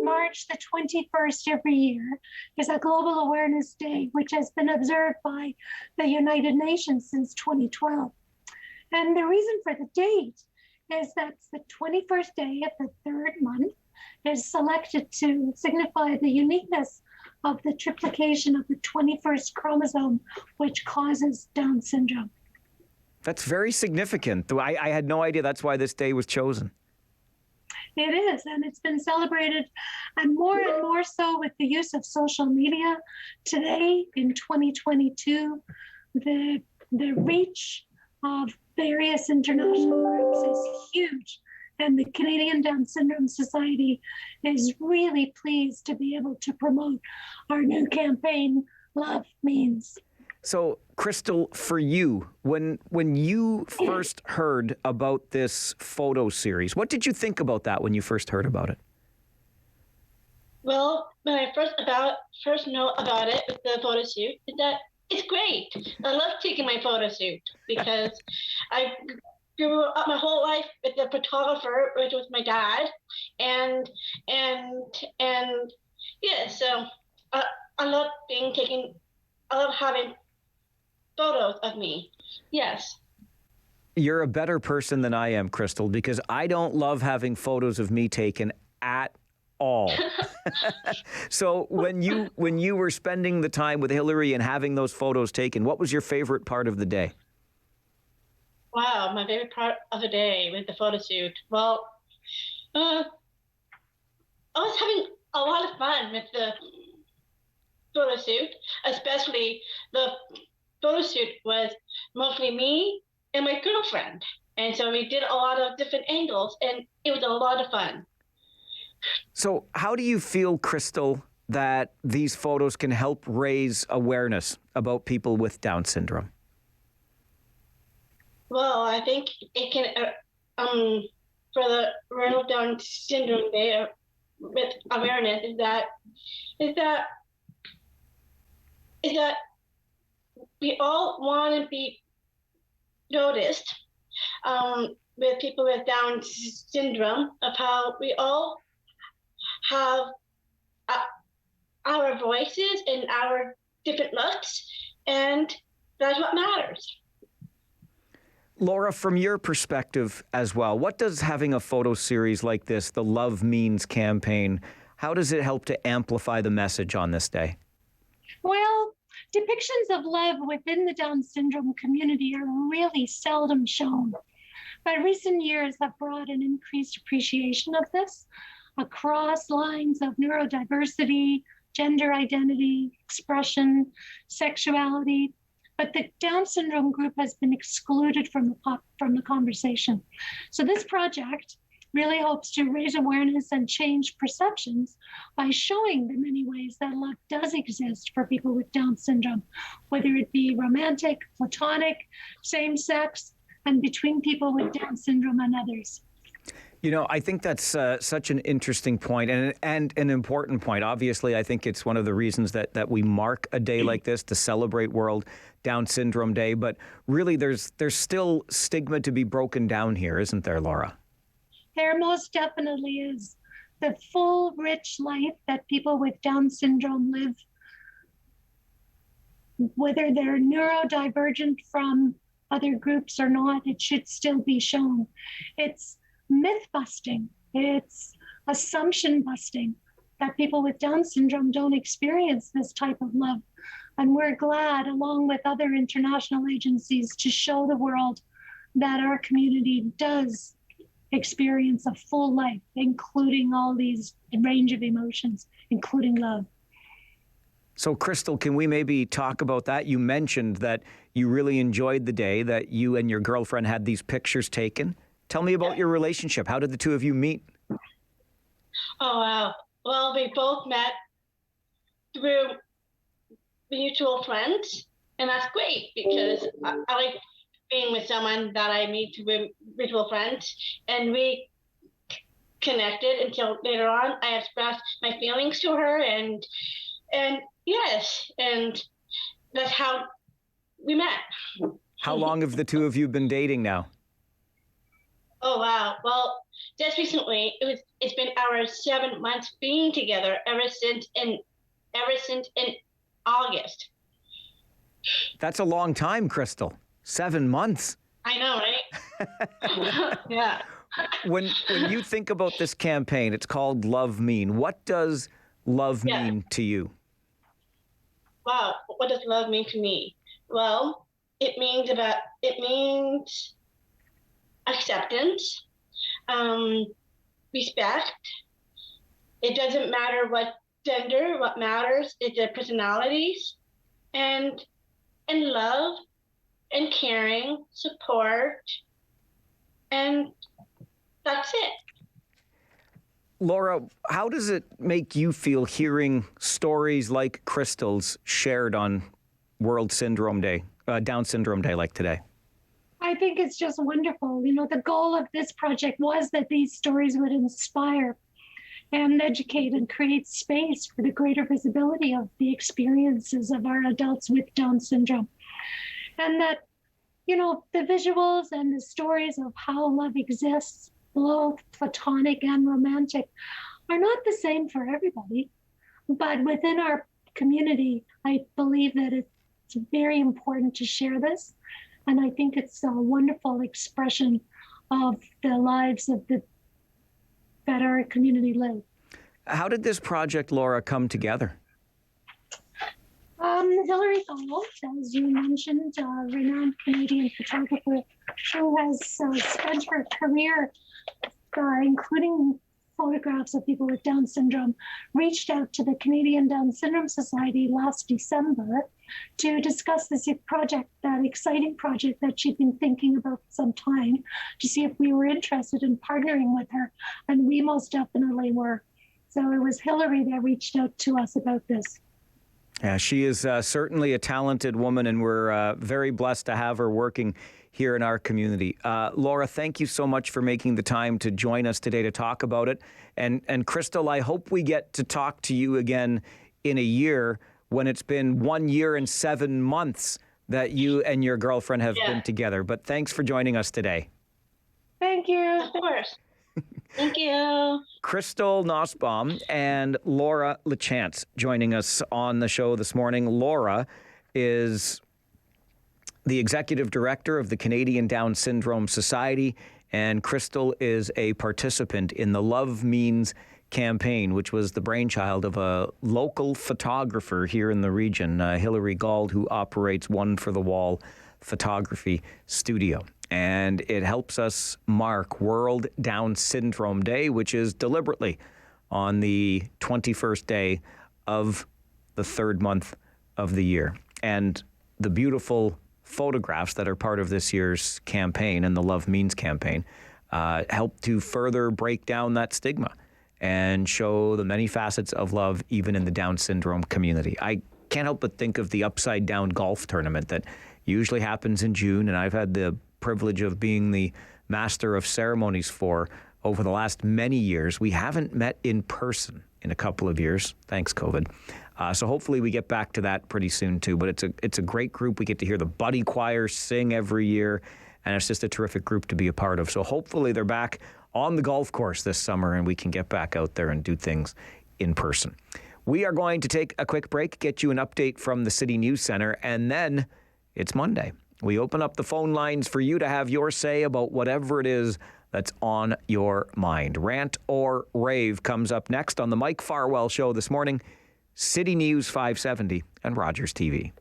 March the 21st every year, is a global awareness day which has been observed by the United Nations since 2012. And the reason for the date is that the 21st day of the third month is selected to signify the uniqueness of the triplication of the 21st chromosome, which causes Down syndrome. That's very significant. I had no idea that's why this day was chosen. It is, and it's been celebrated, and more so with the use of social media. Today, in 2022, the reach of various international groups is huge, and the Canadian Down Syndrome Society is really pleased to be able to promote our new campaign, Love Means. So, Crystal, for you, when you first heard about this photo series, what did you think about that when you first heard about it? Well, when I first know about it with the photo shoot, is that it's great. I love taking my photo shoot because I grew up my whole life with a photographer, which was my dad, and yeah. So I love having photos of me. Yes. You're a better person than I am, Crystal, because I don't love having photos of me taken at all. So when you were spending the time with Hillary and having those photos taken, what was your favorite part of the day? Wow, my favorite part of the day with the photo shoot. Well, I was having a lot of fun with the photo shoot, especially the photo shoot was mostly me and my girlfriend. And so we did a lot of different angles, and it was a lot of fun. So how do you feel, Crystal, that these photos can help raise awareness about people with Down syndrome? Well, I think it can, for the World Down Syndrome Day with awareness is that we all want to be noticed with people with Down syndrome, of how we all have our voices and our different looks, and that's what matters. Laura, from your perspective as well, what does having a photo series like this, the Love Means campaign, how does it help to amplify the message on this day? Well, depictions of love within the Down syndrome community are really seldom shown. But recent years have brought an increased appreciation of this. across lines of neurodiversity, gender identity, expression, sexuality. But the Down syndrome group has been excluded from the conversation. So this project really hopes to raise awareness and change perceptions by showing the many ways that love does exist for people with Down syndrome, whether it be romantic, platonic, same-sex, and between people with Down syndrome and others. You know, I think that's such an interesting point and an important point. Obviously, I think it's one of the reasons that we mark a day like this to celebrate World Down Syndrome Day. But really, there's still stigma to be broken down here, isn't there, Laura? There most definitely is. The full, rich life that people with Down syndrome live, whether they're neurodivergent from other groups or not, it should still be shown. It's myth busting, it's assumption busting that people with Down syndrome don't experience this type of love. And we're glad, along with other international agencies, to show the world that our community does experience a full life, including all these range of emotions, including love. So, Crystal, can we maybe talk about that? You mentioned that you really enjoyed the day, that you and your girlfriend had these pictures taken. Tell me about your relationship. How did the two of you meet? Oh, wow. Well, we both met through mutual friends, and that's great because I like being with someone that I meet through mutual friends, and we connected until later on. I expressed my feelings to her, and yes, and that's how we met. How long have the two of you been dating now? Oh wow! Well, just recently, it's been our 7 months being together ever since in August. That's a long time, Crystal. 7 months. I know, right? Yeah. When you think about this campaign, it's called Love Mean. What does love mean to you? Wow, what does love mean to me? Well, it means acceptance, respect. It doesn't matter what gender. What matters is their personalities, and love, and caring, support, and that's it. Laura, how does it make you feel hearing stories like Crystal's shared on World Syndrome Day, Down Syndrome Day like today? I think it's just wonderful. You know, the goal of this project was that these stories would inspire and educate and create space for the greater visibility of the experiences of our adults with Down syndrome. And that, you know, the visuals and the stories of how love exists, both platonic and romantic, are not the same for everybody. But within our community, I believe that it's very important to share this. And I think it's a wonderful expression of the lives of that our community live. How did this project, Laura, come together? Hilary Farwell, as you mentioned, a renowned Canadian photographer who has spent her career including photographs of people with Down syndrome, reached out to the Canadian Down Syndrome Society last December to discuss this project, that exciting project that she'd been thinking about for some time, to see if we were interested in partnering with her. And we most definitely were. So it was Hilary that reached out to us about this. Yeah, she is certainly a talented woman, and we're very blessed to have her working here in our community. Laura, thank you so much for making the time to join us today to talk about it. And Crystal, I hope we get to talk to you again in a year when it's been 1 year and 7 months that you and your girlfriend have been together. But thanks for joining us today. Thank you. Of course. Thank you. Crystal Nussbaum and Laura LaChance joining us on the show this morning. Laura is the executive director of the Canadian Down Syndrome Society, and Crystal is a participant in the Love Means campaign, which was the brainchild of a local photographer here in the region, Hilary Gauld, who operates One for the Wall photography studio. And it helps us mark World Down Syndrome Day, which is deliberately on the 21st day of the third month of the year. And the beautiful photographs that are part of this year's campaign and the Love Means campaign help to further break down that stigma and show the many facets of love even in the Down syndrome community. I can't help but think of the Upside Down golf tournament that usually happens in June, and I've had the privilege of being the master of ceremonies for over the last many years. We haven't met in person in a couple of years, thanks COVID. So hopefully we get back to that pretty soon too. But it's a great group. We get to hear the buddy choir sing every year, and it's just a terrific group to be a part of. So hopefully they're back on the golf course this summer and we can get back out there and do things in person. We are going to take a quick break, get you an update from the City News Center, and then it's Monday. We open up the phone lines for you to have your say about whatever it is that's on your mind. Rant or Rave comes up next on the Mike Farwell Show this morning. City News 570 and Rogers TV.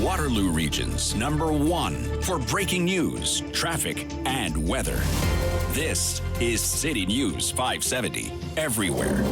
Waterloo Region's #1 for breaking news, traffic, and weather. This is City News 570 everywhere.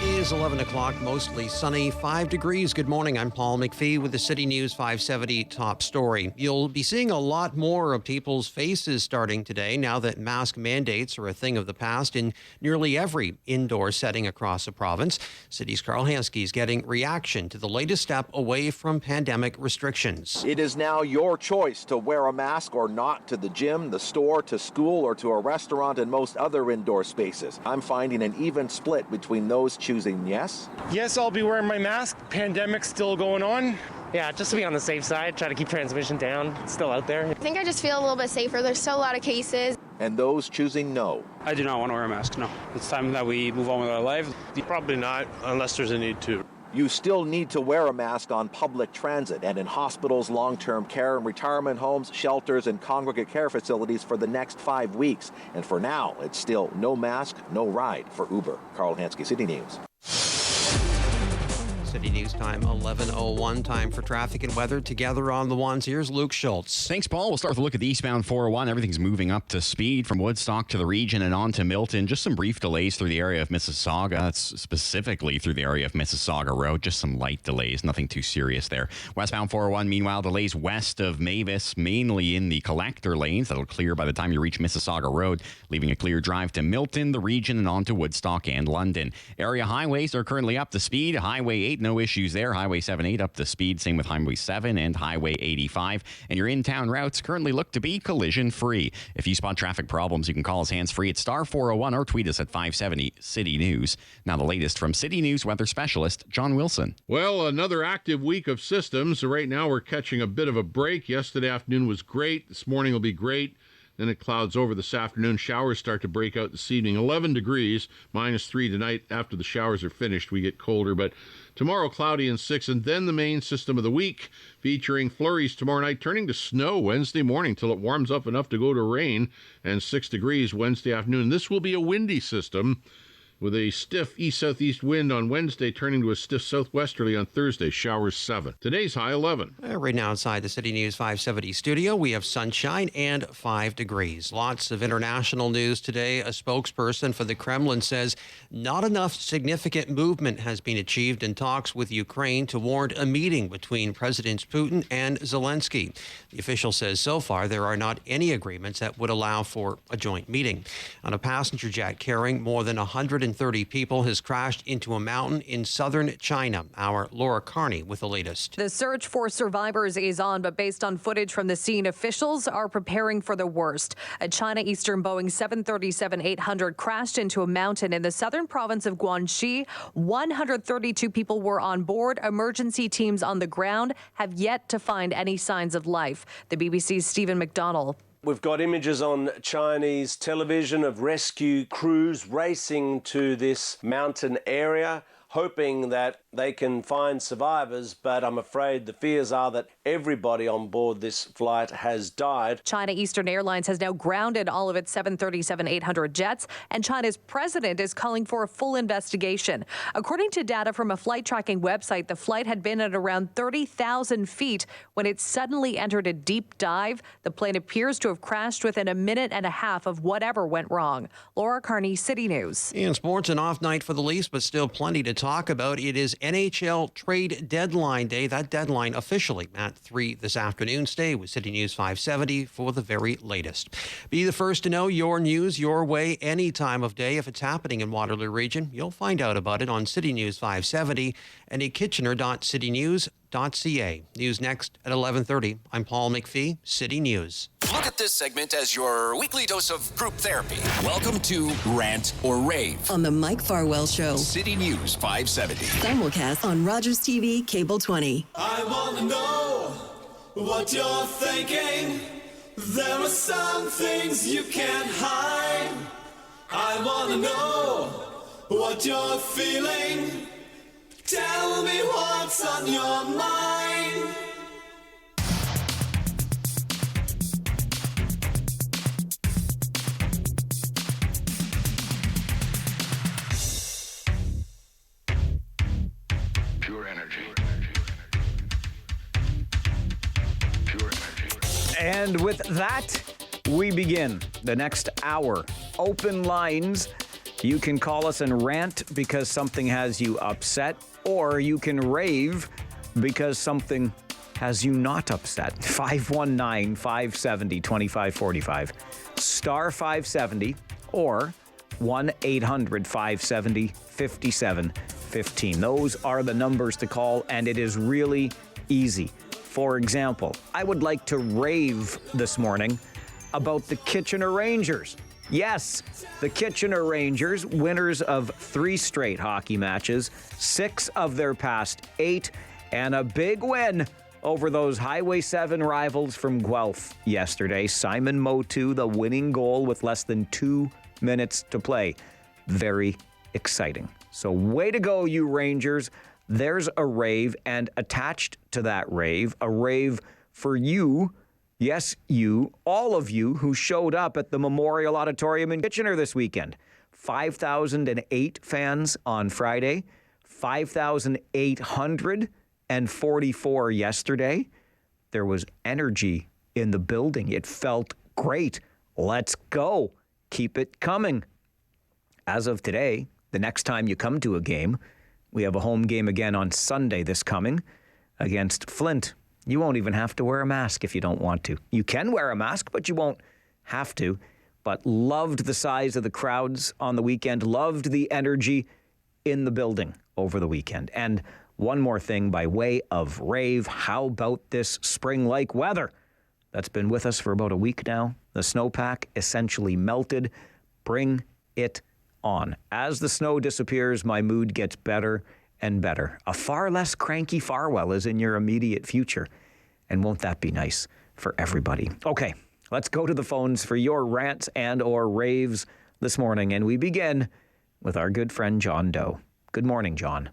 It is 11 o'clock, mostly sunny, 5 degrees. Good morning. I'm Paul McPhee with the City News 570 top story. You'll be seeing a lot more of people's faces starting today now that mask mandates are a thing of the past in nearly every indoor setting across the province. City's Carl Hansky is getting reaction to the latest step away from pandemic restrictions. It is now your choice to wear a mask or not to the gym, the store, to school, or to a restaurant and most other indoor spaces. I'm finding an even split between those choosing yes. Yes, I'll be wearing my mask. Pandemic's still going on. Yeah, just to be on the safe side, try to keep transmission down. It's still out there. I think I just feel a little bit safer. There's still a lot of cases. And those choosing no. I do not want to wear a mask, no. It's time that we move on with our life. Probably not, unless there's a need to. You still need to wear a mask on public transit and in hospitals, long-term care and retirement homes, shelters, and congregate care facilities for the next 5 weeks. And for now, it's still no mask, no ride for Uber. Carl Hansky, City News. City News time, 11:01. Time for traffic and weather. Together on the ones, here's Luke Schultz. Thanks, Paul. We'll start with a look at the eastbound 401. Everything's moving up to speed from Woodstock to the region and on to Milton. Just some brief delays through the area of Mississauga. That's specifically through the area of Mississauga Road. Just some light delays, nothing too serious there. Westbound 401, meanwhile, delays west of Mavis, mainly in the collector lanes. That'll clear by the time you reach Mississauga Road, leaving a clear drive to Milton, the region, and on to Woodstock and London. Area highways are currently up to speed. Highway 8, no issues there. Highway 78 up to speed. Same with Highway 7 and Highway 85. And your in-town routes currently look to be collision-free. If you spot traffic problems, you can call us hands-free at star 401 or tweet us at 570 City News. Now the latest from City News weather specialist John Wilson. Well, another active week of systems. So right now we're catching a bit of a break. Yesterday afternoon was great. This morning will be great. Then it clouds over this afternoon. Showers start to break out this evening. 11 degrees, -3 tonight. After the showers are finished, we get colder. But tomorrow, cloudy and 6. And then the main system of the week, featuring flurries tomorrow night, turning to snow Wednesday morning till it warms up enough to go to rain. And 6 degrees Wednesday afternoon. This will be a windy system, with a stiff east-southeast wind on Wednesday, turning to a stiff southwesterly on Thursday. Showers 7. Today's high 11. Right now outside the City News 570 studio, we have sunshine and 5 degrees. Lots of international news today. A spokesperson for the Kremlin says not enough significant movement has been achieved in talks with Ukraine to warrant a meeting between Presidents Putin and Zelensky. The official says so far there are not any agreements that would allow for a joint meeting. On a passenger jet carrying more than 130 people has crashed into a mountain in southern China. Our Laura Carney with the latest. The search for survivors is on, but based on footage from the scene, officials are preparing for the worst. A China Eastern Boeing 737-800 crashed into a mountain in the southern province of Guangxi. 132 people were on board. Emergency teams on the ground have yet to find any signs of life. The BBC's Stephen McDonnell. We've got images on Chinese television of rescue crews racing to this mountain area, hoping that they can find survivors, but I'm afraid the fears are that everybody on board this flight has died. China Eastern Airlines has now grounded all of its 737-800 jets, and China's president is calling for a full investigation. According to data from a flight tracking website, the flight had been at around 30,000 feet when it suddenly entered a deep dive. The plane appears to have crashed within a minute and a half of whatever went wrong. Laura Carney, City News. In sports, an off night for the Leafs, but still plenty to talk about. It is NHL trade deadline day. That deadline officially at 3 this afternoon. Stay with City News 570 for the very latest. Be the first to know your news your way any time of day. If it's happening in Waterloo Region, you'll find out about it on City News 570 and at kitchener.citynews.ca. News next at 11:30. I'm Paul McPhee, City News. Look at this segment as your weekly dose of group therapy. Welcome to Rant or Rave on the Mike Farwell Show. City News 570. Simulcast on Rogers TV, Cable 20. I want to know what you're thinking. There are some things you can't hide. I want to know what you're feeling. Tell me what's on your mind. And with that, we begin the next hour. Open lines. You can call us and rant because something has you upset, or you can rave because something has you not upset. 519-570-2545, star 570, or 1-800-570-5715. Those are the numbers to call, and it is really easy. For example, I would like to rave this morning about the Kitchener Rangers. Yes, the Kitchener Rangers, winners of 3 straight hockey matches, 6 of their past 8, and a big win over those Highway 7 rivals from Guelph yesterday. Simon Motu, the winning goal with less than 2 minutes to play. Very exciting. So way to go, you Rangers. There's a rave, and attached to that rave, a rave for you. Yes, you, all of you who showed up at the Memorial Auditorium in Kitchener this weekend. 5,008 fans on Friday, 5,844 yesterday. There was energy in the building. It felt great. Let's go. Keep it coming. As of today, the next time you come to a game, we have a home game again on Sunday this coming against Flint. You won't even have to wear a mask if you don't want to. You can wear a mask, but you won't have to. But loved the size of the crowds on the weekend, loved the energy in the building over the weekend. And one more thing by way of rave, how about this spring-like weather that's been with us for about a week now? The snowpack essentially melted. Bring it on. As the snow disappears, my mood gets better and better. A far less cranky Farwell is in your immediate future. And won't that be nice for everybody? Okay, let's go to the phones for your rants and or raves this morning. And we begin with our good friend John Doe. Good morning, John.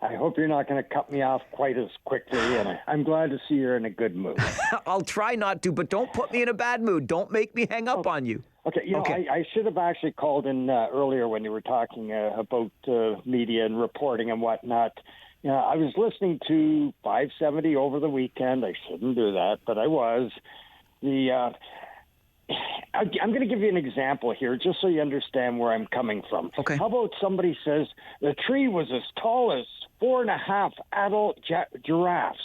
I hope you're not going to cut me off quite as quickly, and I'm glad to see you're in a good mood. I'll try not to, but don't put me in a bad mood. Don't make me hang up on you. Okay, I should have actually called in earlier when you were talking about media and reporting and whatnot. I was listening to 570 over the weekend. I shouldn't do that, but I was. I'm going to give you an example here just so you understand where I'm coming from. Okay. How about somebody says the tree was as tall as 4.5 adult giraffes?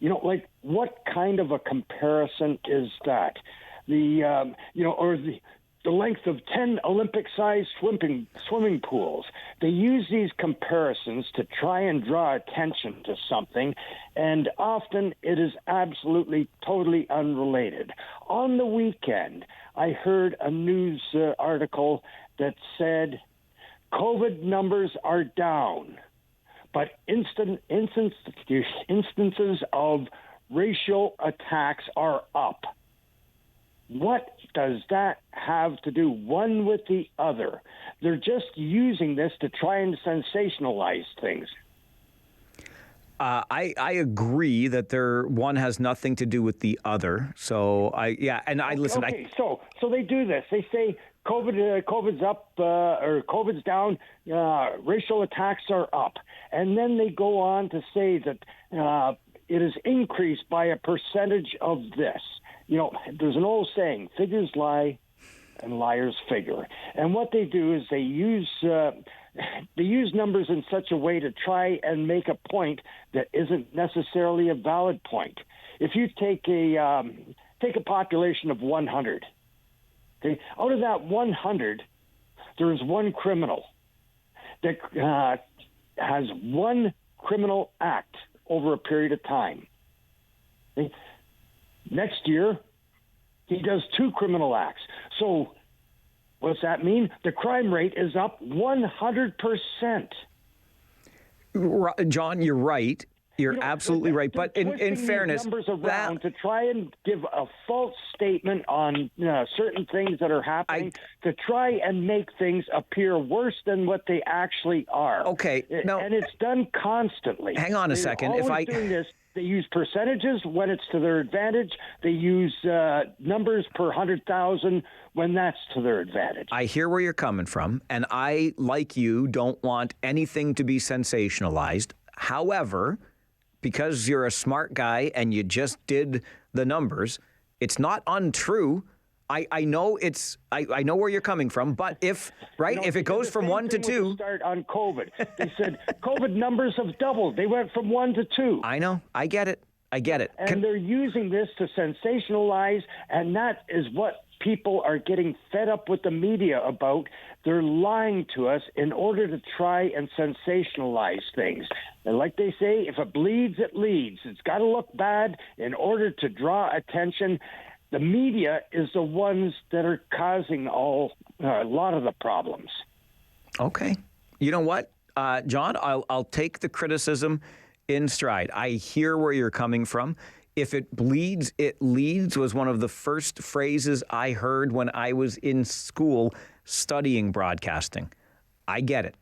Like what kind of a comparison is that? Or the length of 10 Olympic-sized swimming pools. They use these comparisons to try and draw attention to something, and often it is absolutely, totally unrelated. On the weekend, I heard a news article that said COVID numbers are down, but instances of racial attacks are up. What does that have to do one with the other? They're just using this to try and sensationalize things. I agree that one has nothing to do with the other. So listen. Okay, so they do this. They say COVID's up or COVID's down. Racial attacks are up, and then they go on to say that it is increased by a percentage of this. There's an old saying, figures lie and liars figure. And what they do is they use numbers in such a way to try and make a point that isn't necessarily a valid point. If you take a population of 100, okay, out of that 100, there is one criminal that has one criminal act over a period of time. Okay? Next year, he does 2 criminal acts. So what's that mean? The crime rate is up 100%. John, you're right. You're absolutely right. But in fairness, numbers around to try and give a false statement on certain things that are happening, to try and make things appear worse than what they actually are. Okay, and it's done constantly. Hang on a second. Doing this, they use percentages when it's to their advantage. They use numbers per 100,000 when that's to their advantage. I hear where you're coming from, and I, like you, don't want anything to be sensationalized. However, because you're a smart guy and you just did the numbers, it's not untrue. I know I know where you're coming from, but if it goes from 1 to 2, start on COVID. They said COVID numbers have doubled. They went from 1 to 2. I know. I get it. And they're using this to sensationalize, and that is what people are getting fed up with the media about. They're lying to us in order to try and sensationalize things. And like they say, if it bleeds, it leads. It's got to look bad in order to draw attention. The media is the ones that are causing a lot of the problems. Okay. You know what, John? I'll take the criticism in stride. I hear where you're coming from. If it bleeds, it leads was one of the first phrases I heard when I was in school studying broadcasting. I get it.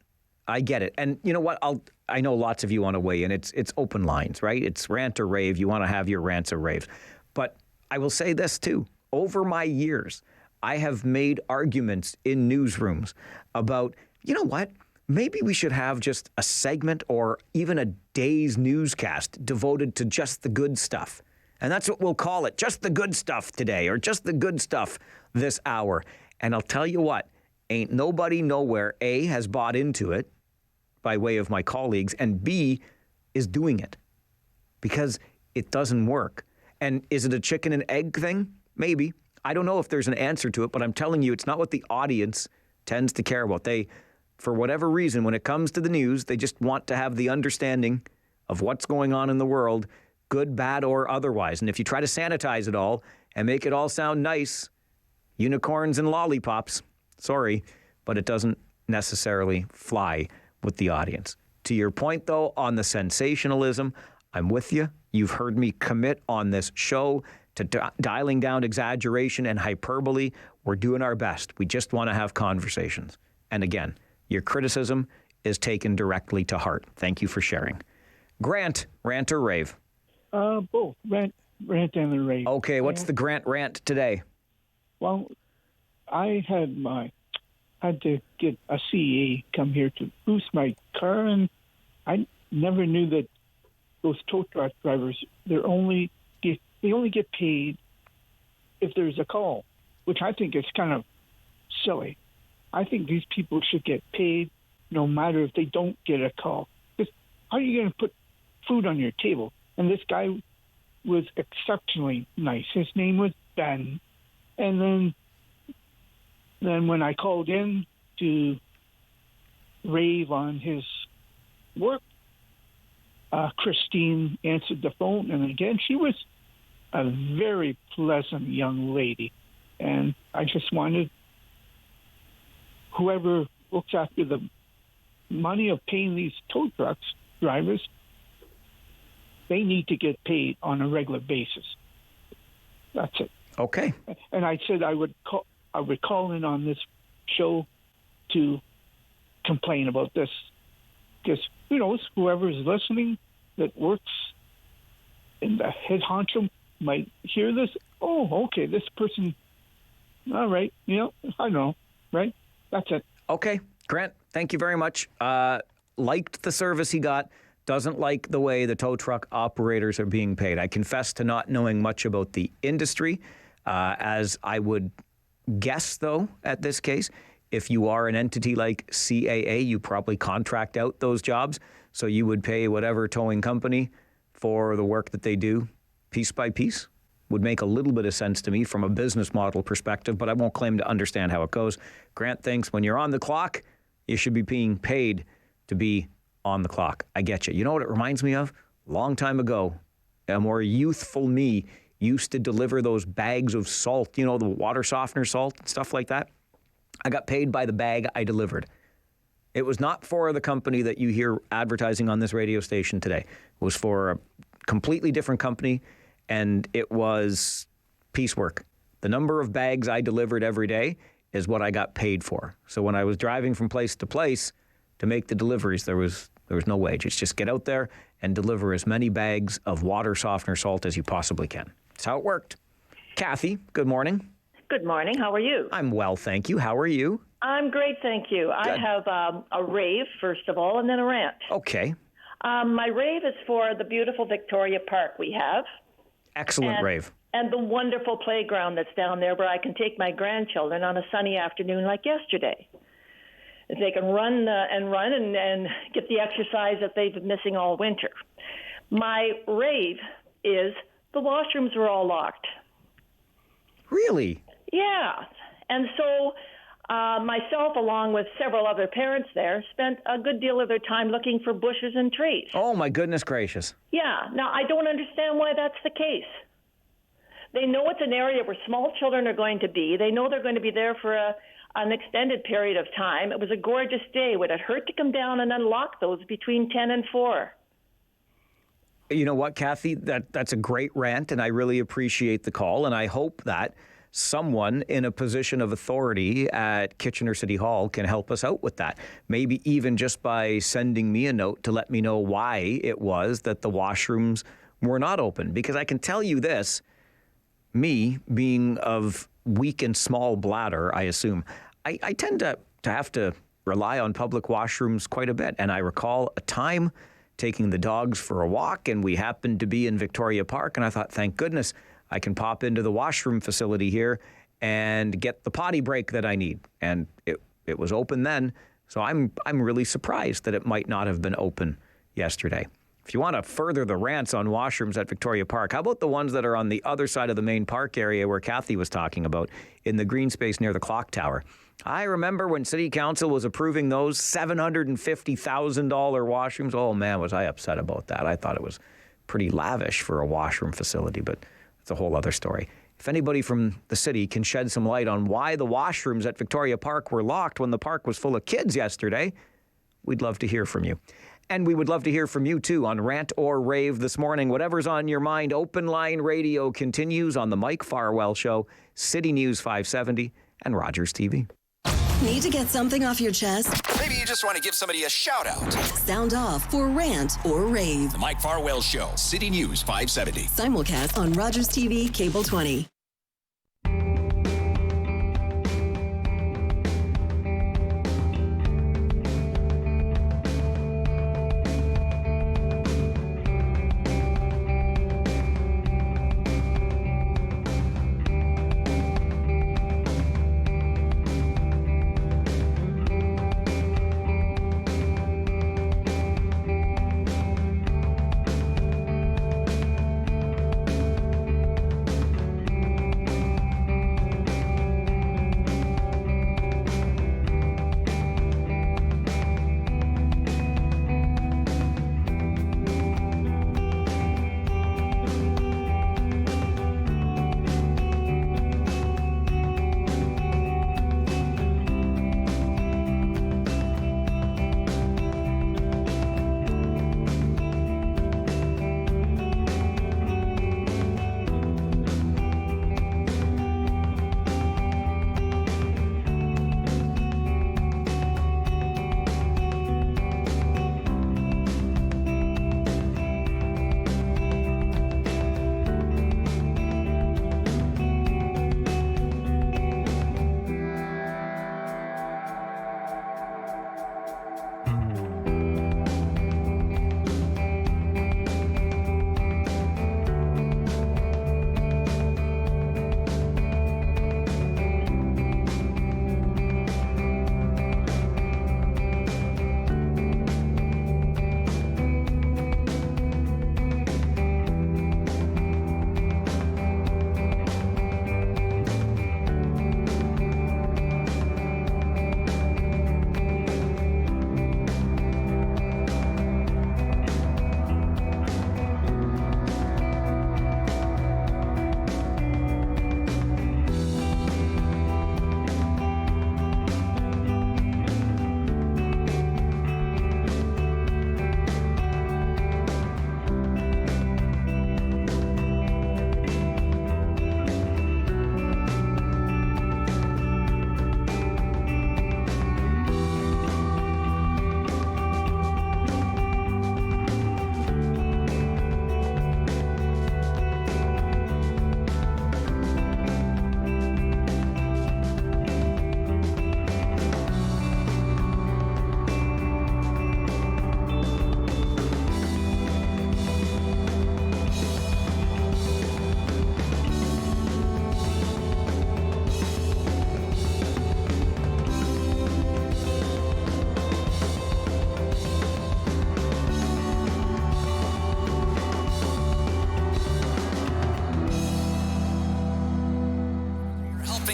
And you know what? I know lots of you want to weigh in. It's open lines, right? It's rant or rave. You want to have your rants or raves. But I will say this too. Over my years, I have made arguments in newsrooms about, you know what? maybe we should have just a segment or even a day's newscast devoted to just the good stuff. And that's what we'll call it, just the good stuff today, or just the good stuff this hour. And I'll tell you what, ain't nobody nowhere, A, has bought into it by way of my colleagues, and B, is doing it because it doesn't work. And is it a chicken and egg thing? Maybe. I don't know if there's an answer to it, but I'm telling you, it's not what the audience tends to care about. They, for whatever reason, when it comes to the news, they just want to have the understanding of what's going on in the world, good, bad, or otherwise. And if you try to sanitize it all and make it all sound nice, unicorns and lollipops, sorry, but it doesn't necessarily fly with the audience. To your point, though, on the sensationalism, I'm with you. You've heard me commit on this show to dialing down exaggeration and hyperbole. We're doing our best. We just want to have conversations. And again, your criticism is taken directly to heart. Thank you for sharing. Grant, rant or rave? Both. Rant and the rave. Okay, what's the Grant rant today? Well, I had to get a CA come here to boost my car, and I never knew that those tow truck drivers, they only get paid if there's a call, which I think is kind of silly. I think these people should get paid no matter if they don't get a call. Because how are you going to put food on your table? And this guy was exceptionally nice. His name was Ben. And then when I called in to rave on his work, Christine answered the phone, and again, she was a very pleasant young lady. And I just wanted whoever looks after the money of paying these tow trucks drivers, they need to get paid on a regular basis. That's it. Okay. And I said I would call in on this show to complain about this, because who knows, whoever is listening that works in the head honcho might hear this. Oh, okay, this person. All right, I know, right? That's it. Okay, Grant, thank you very much. Liked the service he got. Doesn't like the way the tow truck operators are being paid. I confess to not knowing much about the industry, as I would guess, though, at this case, if you are an entity like CAA, you probably contract out those jobs. So you would pay whatever towing company for the work that they do piece by piece. Would make a little bit of sense to me from a business model perspective, but I won't claim to understand how it goes. Grant thinks when you're on the clock, you should be being paid to be on the clock. I get you. You know what it reminds me of? A long time ago, a more youthful me used to deliver those bags of salt, the water softener salt and stuff like that. I got paid by the bag I delivered. It was not for the company that you hear advertising on this radio station today. It was for a completely different company, and it was piecework. The number of bags I delivered every day is what I got paid for. So when I was driving from place to place to make the deliveries, there was no wage. It's just get out there and deliver as many bags of water softener salt as you possibly can. That's how it worked. Kathy, good morning. Good morning. How are you? I'm well, thank you. How are you? I'm great, thank you. Good. I have a rave, first of all, and then a rant. Okay. My rave is for the beautiful Victoria Park we have. Excellent rave. And the wonderful playground that's down there where I can take my grandchildren on a sunny afternoon like yesterday. They can run and get the exercise that they've been missing all winter. My rave is the washrooms were all locked. Really? Yeah. And so myself, along with several other parents there, spent a good deal of their time looking for bushes and trees. Oh, my goodness gracious. Yeah. Now, I don't understand why that's the case. They know it's an area where small children are going to be. They know they're going to be there for an extended period of time. It was a gorgeous day. Would it hurt to come down and unlock those between 10 and 4? You know what, Kathy? That's a great rant, and I really appreciate the call, and I hope that someone in a position of authority at Kitchener City Hall can help us out with that. Maybe even just by sending me a note to let me know why it was that the washrooms were not open. Because I can tell you this, me being of weak and small bladder, I assume, I tend to have to rely on public washrooms quite a bit. And I recall a time taking the dogs for a walk, and we happened to be in Victoria Park, and I thought, thank goodness, I can pop into the washroom facility here and get the potty break that I need. And it was open then, so I'm really surprised that it might not have been open yesterday. If you want to further the rants on washrooms at Victoria Park, how about the ones that are on the other side of the main park area where Kathy was talking about, in the green space near the clock tower? I remember when City Council was approving those $750,000 washrooms. Oh, man, was I upset about that. I thought it was pretty lavish for a washroom facility, but it's a whole other story. If anybody from the city can shed some light on why the washrooms at Victoria Park were locked when the park was full of kids yesterday, we'd love to hear from you. And we would love to hear from you, too, on Rant or Rave this morning. Whatever's on your mind, Open Line Radio continues on the Mike Farwell Show, City News 570, and Rogers TV. Need to get something off your chest? Maybe you just want to give somebody a shout out. Sound off for Rant or Rave. The Mike Farwell Show, City News 570. Simulcast on Rogers TV, Cable 20.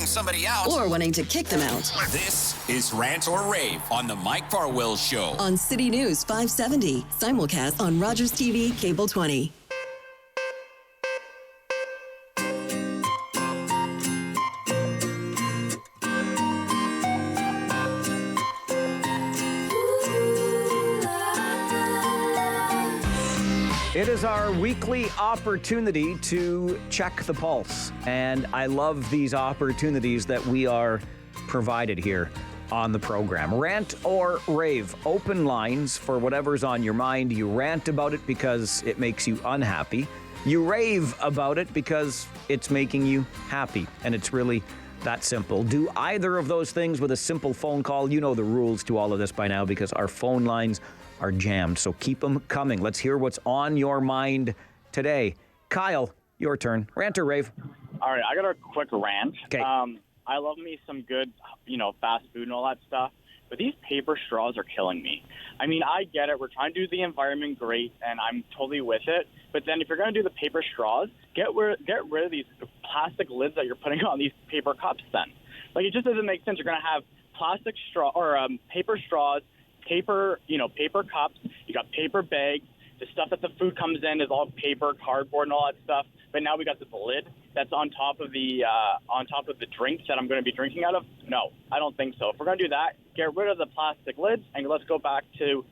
Somebody out or wanting to kick them out. This is Rant or Rave on the Mike Farwell Show on City News 570, simulcast on Rogers TV, Cable 20. It is our weekly opportunity to check the pulse, and I love these opportunities that we are provided here on the program. Rant or Rave, open lines for whatever's on your mind. You rant about it because it makes you unhappy. You rave about it because it's making you happy, and it's really That simple. Do either of those things with a simple phone call. You know the rules to all of this by now because our phone lines are jammed. So keep them coming. Let's hear what's on your mind today. Kyle, your turn. Rant or rave? All right, I got a quick rant. Okay. I love me some good, fast food and all that stuff, but these paper straws are killing me. I mean, I get it. We're trying to do the environment great, and I'm totally with it. But then if you're going to do the paper straws, get rid of these plastic lids that you're putting on these paper cups then. Like, it just doesn't make sense. You're going to have plastic straw or paper straws, paper cups. You got paper bags. The stuff that the food comes in is all paper, cardboard, and all that stuff. But now we got this lid that's on top of the drinks that I'm going to be drinking out of. No, I don't think so. If we're going to do that, get rid of the plastic lids and let's go back to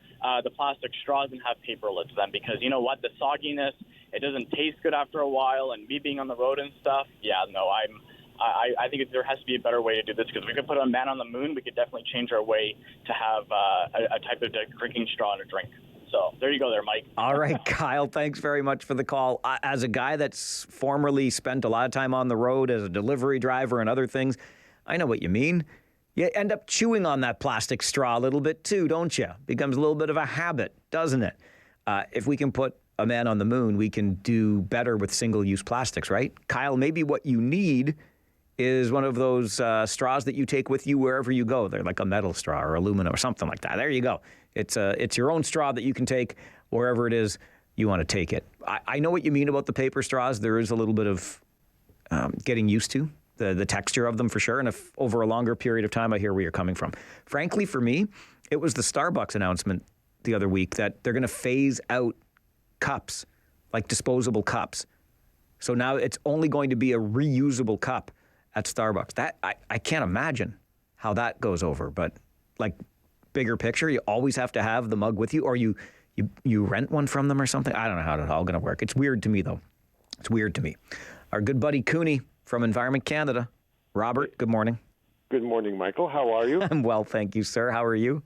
the plastic straws and have paper lids then. Because you know what, the sogginess, it doesn't taste good after a while, and me being on the road and stuff. Yeah, no, I think there has to be a better way to do this because we could put a man on the moon. We could definitely change our way to have a type of drinking straw in a drink. So there you go there, Mike. All right, Kyle, thanks very much for the call. As a guy that's formerly spent a lot of time on the road as a delivery driver and other things, I know what you mean. You end up chewing on that plastic straw a little bit too, don't you? Becomes a little bit of a habit, doesn't it? If we can put a man on the moon, we can do better with single-use plastics, right? Kyle, maybe what you need is one of those straws that you take with you wherever you go. They're like a metal straw or aluminum or something like that. There you go. It's your own straw that you can take wherever it is you want to take it. I know what you mean about the paper straws. There is a little bit of getting used to the texture of them for sure. And if over a longer period of time, I hear where you're coming from. Frankly, for me, it was the Starbucks announcement the other week that they're going to phase out cups, like disposable cups. So now it's only going to be a reusable cup at Starbucks. That I can't imagine how that goes over. But like bigger picture, you always have to have the mug with you, or you rent one from them or something. I don't know how it's all going to work. It's weird to me, though. It's weird to me. Our good buddy Cooney from Environment Canada. Robert, good morning. Good morning, Michael. How are you? I'm well, thank you, sir. How are you?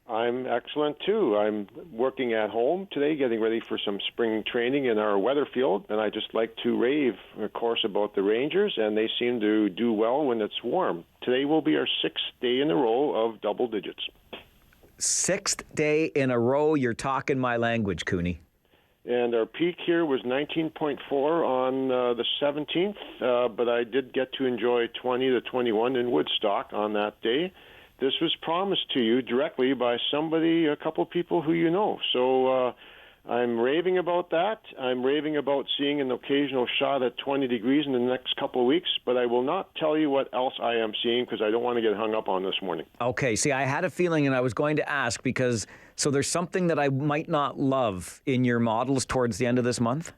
I'm excellent, too. I'm working at home today, getting ready for some spring training in our weather field, and I just like to rave, of course, about the Rangers, and they seem to do well when it's warm. Today will be our 6th day in a row of double digits. 6th day in a row, you're talking my language, Cooney. And our peak here was 19.4 on the 17th, but I did get to enjoy 20 to 21 in Woodstock on that day. This was promised to you directly by a couple of people who you know. So I'm raving about that. I'm raving about seeing an occasional shot at 20 degrees in the next couple of weeks, but I will not tell you what else I am seeing because I don't want to get hung up on this morning. Okay, see, I had a feeling and I was going to ask because, so there's something that I might not love in your models towards the end of this month?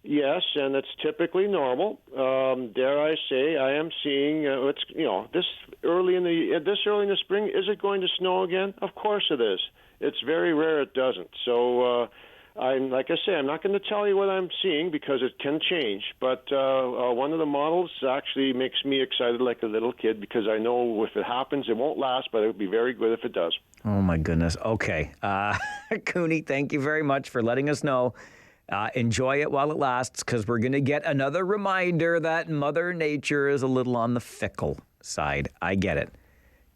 Yes, and it's typically normal. Dare I say, I am seeing this early in the spring. Is it going to snow again? Of course it is. It's very rare it doesn't. So I'm not going to tell you what I'm seeing because it can change. But one of the models actually makes me excited like a little kid because I know if it happens, it won't last, but it would be very good if it does. Oh my goodness. Okay, Cooney, thank you very much for letting us know. Enjoy it while it lasts because we're going to get another reminder that Mother Nature is a little on the fickle side. I get it.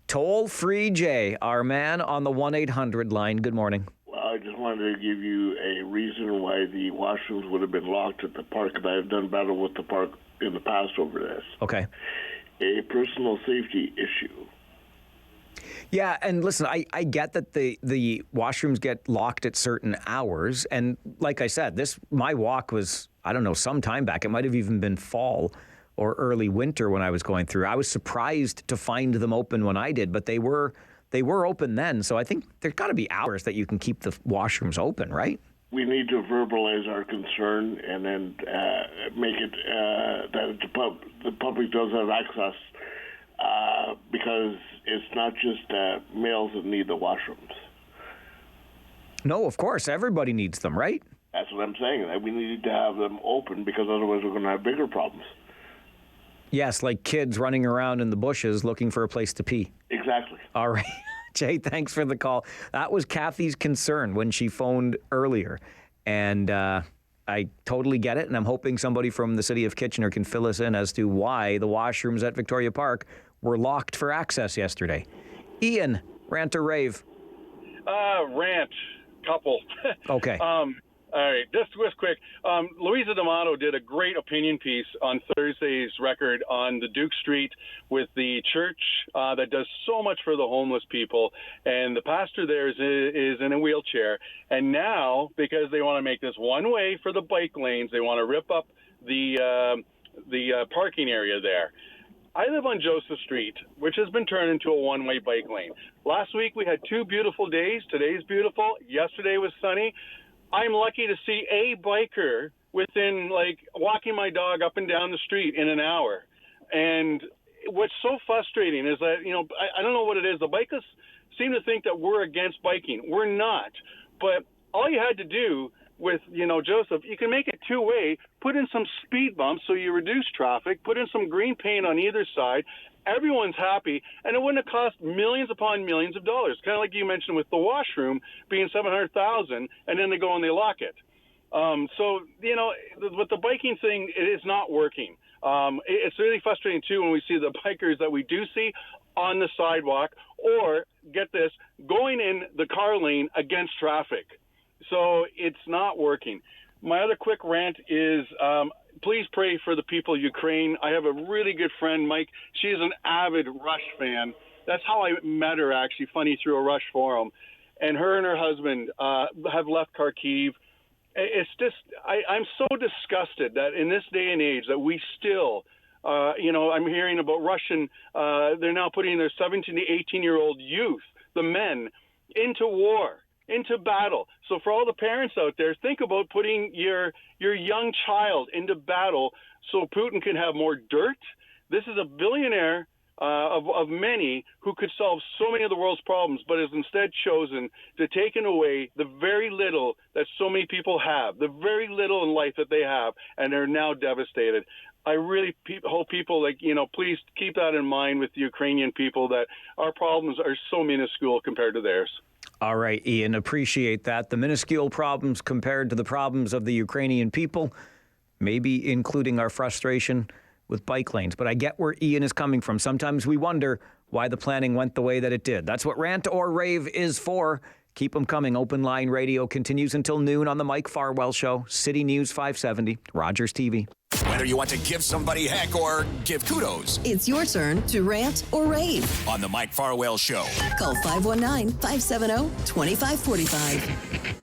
Toll-free Jay, our man on the 1-800 line. Good morning. Well, I just wanted to give you a reason why the washrooms would have been locked at the park, and I've done battle with the park in the past over this. Okay. A personal safety issue. Yeah, and listen, I get that the washrooms get locked at certain hours, and like I said, my walk was, I don't know, some time back. It might have even been fall or early winter when I was going through. I was surprised to find them open when I did, but they were open then. So I think there's got to be hours that you can keep the washrooms open, right? We need to verbalize our concern and then make it that the public does have access because it's not just males that need the washrooms. No, of course. Everybody needs them, right? That's what I'm saying. That we need to have them open because otherwise we're going to have bigger problems. Yes, like kids running around in the bushes looking for a place to pee. Exactly. All right. Jay, thanks for the call. That was Kathy's concern when she phoned earlier. And I totally get it, and I'm hoping somebody from the city of Kitchener can fill us in as to why the washrooms at Victoria Park were locked for access yesterday. Ian, rant or rave? Rant. Couple. Okay. All right, just quick. Louisa D'Amato did a great opinion piece on Thursday's record on the Duke Street with the church that does so much for the homeless people, and the pastor there is in a wheelchair. And now, because they want to make this one way for the bike lanes, they want to rip up the parking area there. I live on Joseph Street, which has been turned into a one-way bike lane. Last week we had 2 beautiful days. Today's beautiful. Yesterday was sunny. I'm lucky to see a biker within, walking my dog up and down the street in an hour. And what's so frustrating is that, I don't know what it is. The bikers seem to think that we're against biking. We're not. But all you had to do with, Joseph, you can make it two-way, put in some speed bumps so you reduce traffic, put in some green paint on either side. Everyone's happy, and it wouldn't have cost millions upon millions of dollars. Kind of like you mentioned with the washroom being $700,000, and then they go and they lock it. With the biking thing, it is not working. It's really frustrating, too, when we see the bikers that we do see on the sidewalk or, get this, going in the car lane against traffic. So it's not working. My other quick rant is please pray for the people of Ukraine. I have a really good friend, Mike. She is an avid Rush fan. That's how I met her, actually, funny, through a Rush forum. And her husband have left Kharkiv. It's just, I'm so disgusted that in this day and age that we still, I'm hearing about Russian, they're now putting their 17 to 18-year-old youth, the men, into war, into battle. So for all the parents out there, think about putting your young child into battle so Putin can have more dirt. This is a billionaire of many who could solve so many of the world's problems, but has instead chosen to take away the very little that so many people have, the very little in life that they have, and they're now devastated. I really hope people, please keep that in mind with the Ukrainian people, that our problems are so minuscule compared to theirs. All right, Ian, appreciate that. The minuscule problems compared to the problems of the Ukrainian people, maybe including our frustration with bike lanes. But I get where Ian is coming from. Sometimes we wonder why the planning went the way that it did. That's what Rant or Rave is for. Keep them coming. Open Line Radio continues until noon on the Mike Farwell Show. City News 570, Rogers TV. Whether you want to give somebody heck or give kudos, It's your turn to rant or rave. on the Mike Farwell Show. Call 519-570-2545.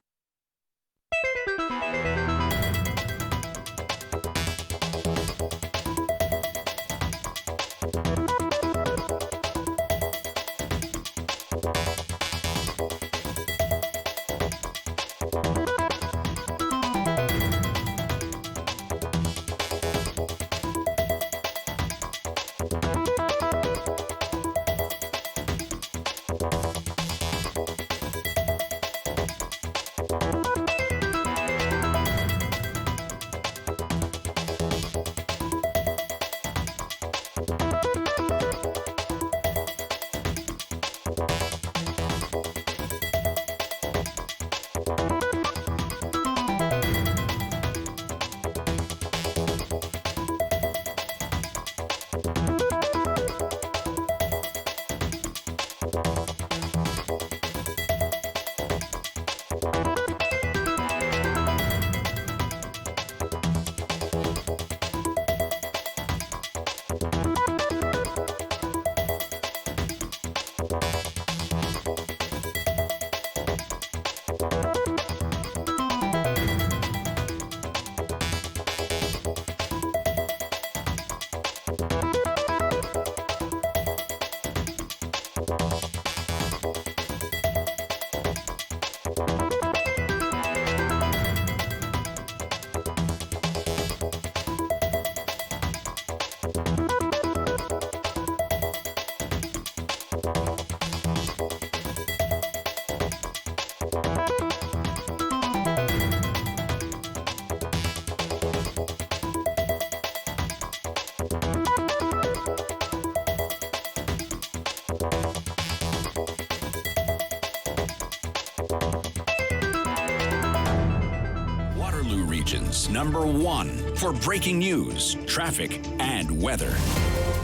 Region's #1 for breaking news, traffic, and weather.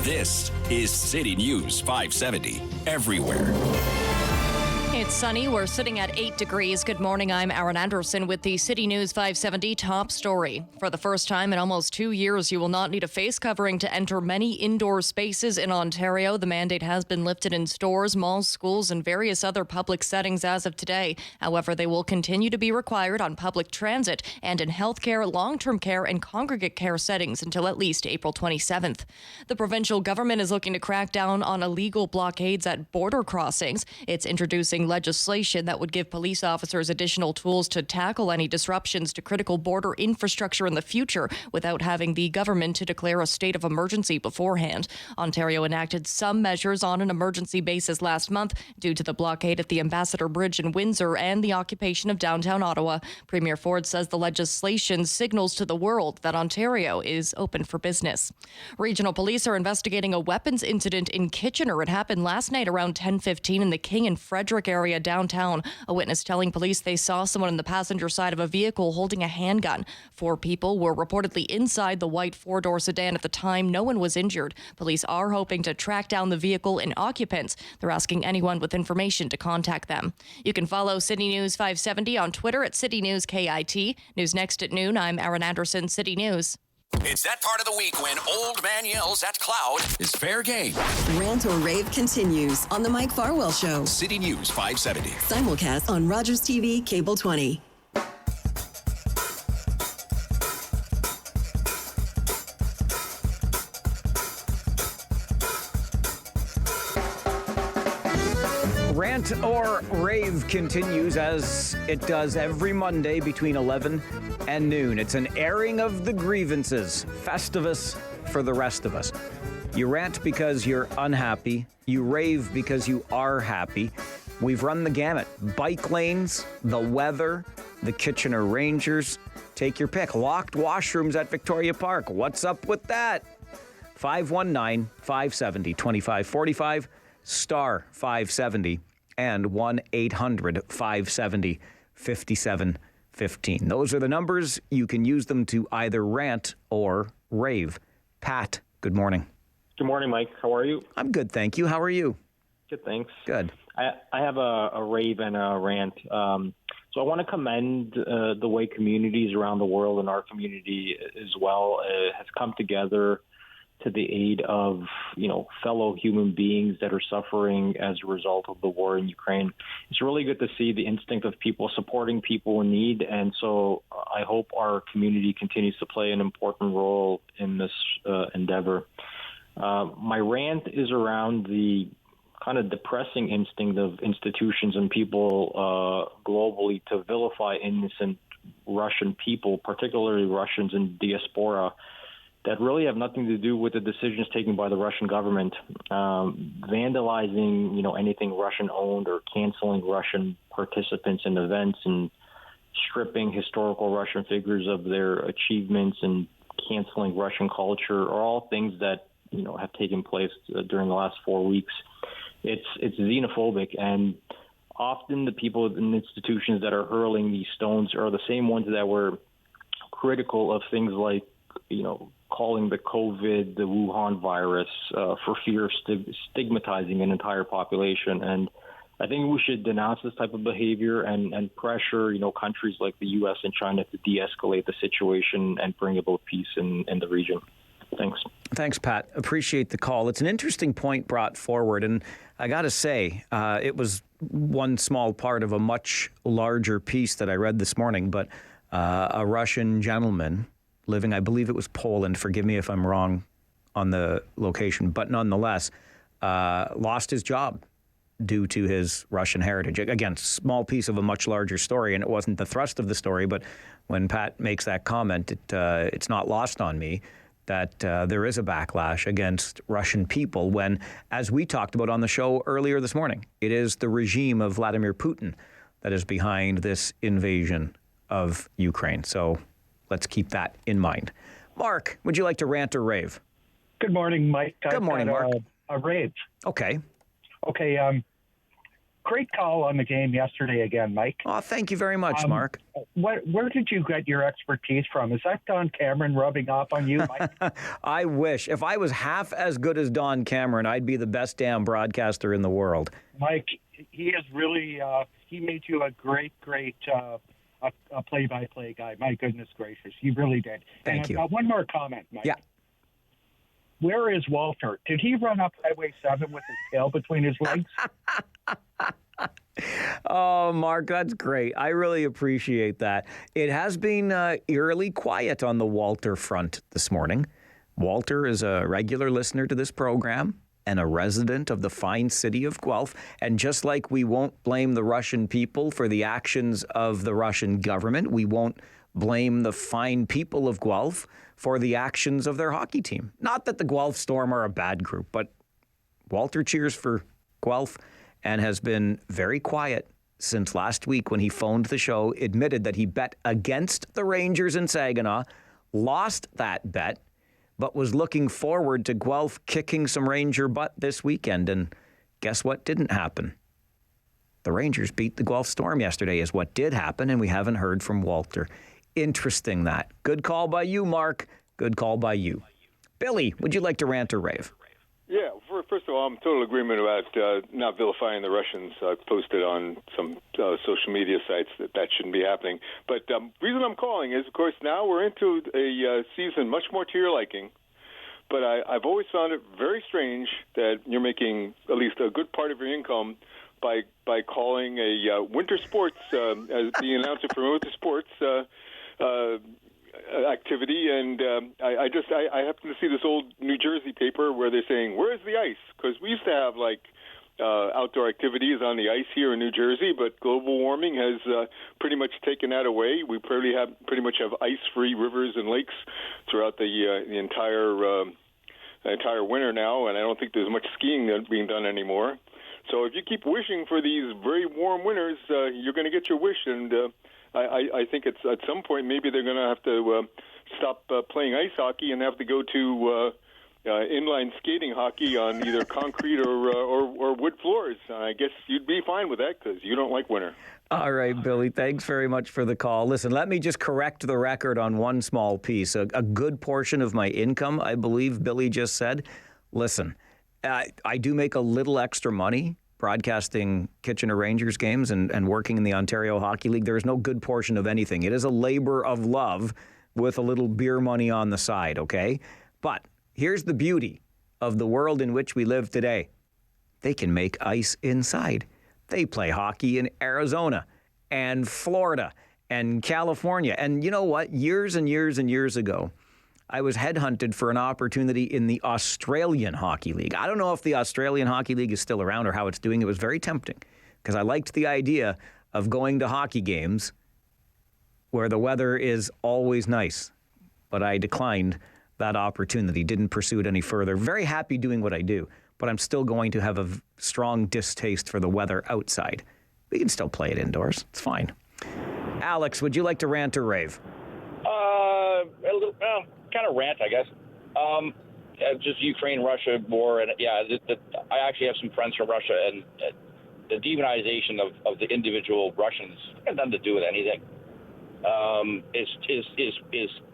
This is City News 570 everywhere. It's sunny. We're sitting at 8 degrees. Good morning. I'm Aaron Anderson with the City News 570 top story. For the first time in almost 2 years, you will not need a face covering to enter many indoor spaces in Ontario. The mandate has been lifted in stores, malls, schools, and various other public settings as of today. However, they will continue to be required on public transit and in healthcare, long-term care, and congregate care settings until at least April 27th. The provincial government is looking to crack down on illegal blockades at border crossings. It's introducing legislation that would give police officers additional tools to tackle any disruptions to critical border infrastructure in the future without having the government to declare a state of emergency beforehand. Ontario enacted some measures on an emergency basis last month due to the blockade at the Ambassador Bridge in Windsor and the occupation of downtown Ottawa. Premier Ford says the legislation signals to the world that Ontario is open for business. Regional police are investigating a weapons incident in Kitchener. It happened last night around 10:15 in the King and Frederick area downtown. A witness telling police they saw someone in the passenger side of a vehicle holding a handgun. 4 people were reportedly inside the white 4-door sedan at the time. No one was injured. Police are hoping to track down the vehicle and occupants. They're asking anyone with information to contact them. You can follow City News 570 on Twitter at City News KIT. News next at noon. I'm Aaron Anderson, City News. It's that part of the week when old man yells at cloud is fair game. Rant or Rave continues on The Mike Farwell Show. City News 570. Simulcast on Rogers TV, Cable 20. Rant or Rave continues as it does every Monday between 11 and noon. It's an airing of the grievances, Festivus for the rest of us. You rant because you're unhappy. You rave because you are happy. We've run the gamut. Bike lanes, the weather, the Kitchener Rangers. Take your pick. Locked washrooms at Victoria Park. What's up with that? 519-570-2545, star 570, and 1-800-570-5715. Those are the numbers. You can use them to either rant or rave. Pat, good morning. Good morning, Mike. How are you? I'm good, thank you. How are you? Good, thanks. Good. I have a rave and a rant. So I want to commend the way communities around the world and our community as well has come together to the aid of, fellow human beings that are suffering as a result of the war in Ukraine. It's really good to see the instinct of people supporting people in need, and so I hope our community continues to play an important role in this endeavor. My rant is around the kind of depressing instinct of institutions and people globally to vilify innocent Russian people, particularly Russians in diaspora, that really have nothing to do with the decisions taken by the Russian government, vandalizing, anything Russian-owned or canceling Russian participants in events and stripping historical Russian figures of their achievements and canceling Russian culture are all things that, have taken place during the last 4 weeks. It's xenophobic, and often the people in institutions that are hurling these stones are the same ones that were critical of things like, calling the COVID the Wuhan virus for fear of stigmatizing an entire population. And I think we should denounce this type of behavior and pressure, countries like the U.S. and China to de-escalate the situation and bring about peace in the region. Thanks. Thanks, Pat. Appreciate the call. It's an interesting point brought forward, and I got to say, it was one small part of a much larger piece that I read this morning, but a Russian gentleman living, I believe it was Poland, forgive me if I'm wrong on the location, but nonetheless, lost his job due to his Russian heritage. Again, small piece of a much larger story, and it wasn't the thrust of the story, but when Pat makes that comment, it's not lost on me that there is a backlash against Russian people when, as we talked about on the show earlier this morning, it is the regime of Vladimir Putin that is behind this invasion of Ukraine. So let's keep that in mind. Mark, would you like to rant or rave? Good morning, Mike. Good morning, Mark. A rave. Okay. Okay. great call on the game yesterday again, Mike. Oh, thank you very much, Mark. Where did you get your expertise from? Is that Don Cameron rubbing off on you, Mike? I wish. If I was half as good as Don Cameron, I'd be the best damn broadcaster in the world. Mike, he is really, he made you a great a play-by-play guy. My goodness gracious, he really did. Thank you. One more comment, Mike. Yeah. Where is Walter? Did he run up Highway 7 with his tail between his legs? Oh, Mark, that's great. I really appreciate that. It has been eerily quiet on the Walter front this morning. Walter is a regular listener to this program and a resident of the fine city of Guelph. And just like we won't blame the Russian people for the actions of the Russian government, we won't blame the fine people of Guelph for the actions of their hockey team. Not that the Guelph Storm are a bad group, but Walter cheers for Guelph and has been very quiet since last week when he phoned the show, admitted that he bet against the Rangers in Saginaw, lost that bet, but was looking forward to Guelph kicking some Ranger butt this weekend. And guess what didn't happen? The Rangers beat the Guelph Storm yesterday is what did happen, and we haven't heard from Walter. Interesting that. Good call by you, Mark. Good call by you. Billy, would you like to rant or rave? Yeah, first of all, I'm in total agreement about not vilifying the Russians. I posted on some social media sites that shouldn't be happening. But the reason I'm calling is, of course, now we're into a season much more to your liking. But I've always found it very strange that you're making at least a good part of your income by calling a winter sports, as the announcer for winter sports activity, and I happen to see this old New Jersey paper where they're saying, "Where's the ice?" Because we used to have outdoor activities on the ice here in New Jersey, but global warming has pretty much taken that away. We pretty much have ice-free rivers and lakes throughout the entire winter now, and I don't think there's much skiing being done anymore. So if you keep wishing for these very warm winters, you're going to get your wish, and I think it's at some point maybe they're going to have to stop playing ice hockey and have to go to inline skating hockey on either concrete or wood floors. I guess you'd be fine with that because you don't like winter. All right, Billy, thanks very much for the call. Listen, let me just correct the record on one small piece. A good portion of my income, I believe Billy just said. Listen, I do make a little extra money broadcasting Kitchener Rangers games and working in the Ontario Hockey League. There is no good portion of anything. It is a labor of love with a little beer money on the side, okay? But here's the beauty of the world in which we live today. They can make ice inside. They play hockey in Arizona and Florida and California. And you know what? Years and years and years ago, I was headhunted for an opportunity in the Australian Hockey League. I don't know if the Australian Hockey League is still around or how it's doing. It was very tempting because I liked the idea of going to hockey games where the weather is always nice. But I declined that opportunity, didn't pursue it any further. Very happy doing what I do, but I'm still going to have a strong distaste for the weather outside. We can still play it indoors. It's fine. Alex, would you like to rant or rave? Kind of rant, I guess. Just Ukraine-Russia war, and I actually have some friends from Russia, and the demonization of the individual Russians has nothing to do with anything. Is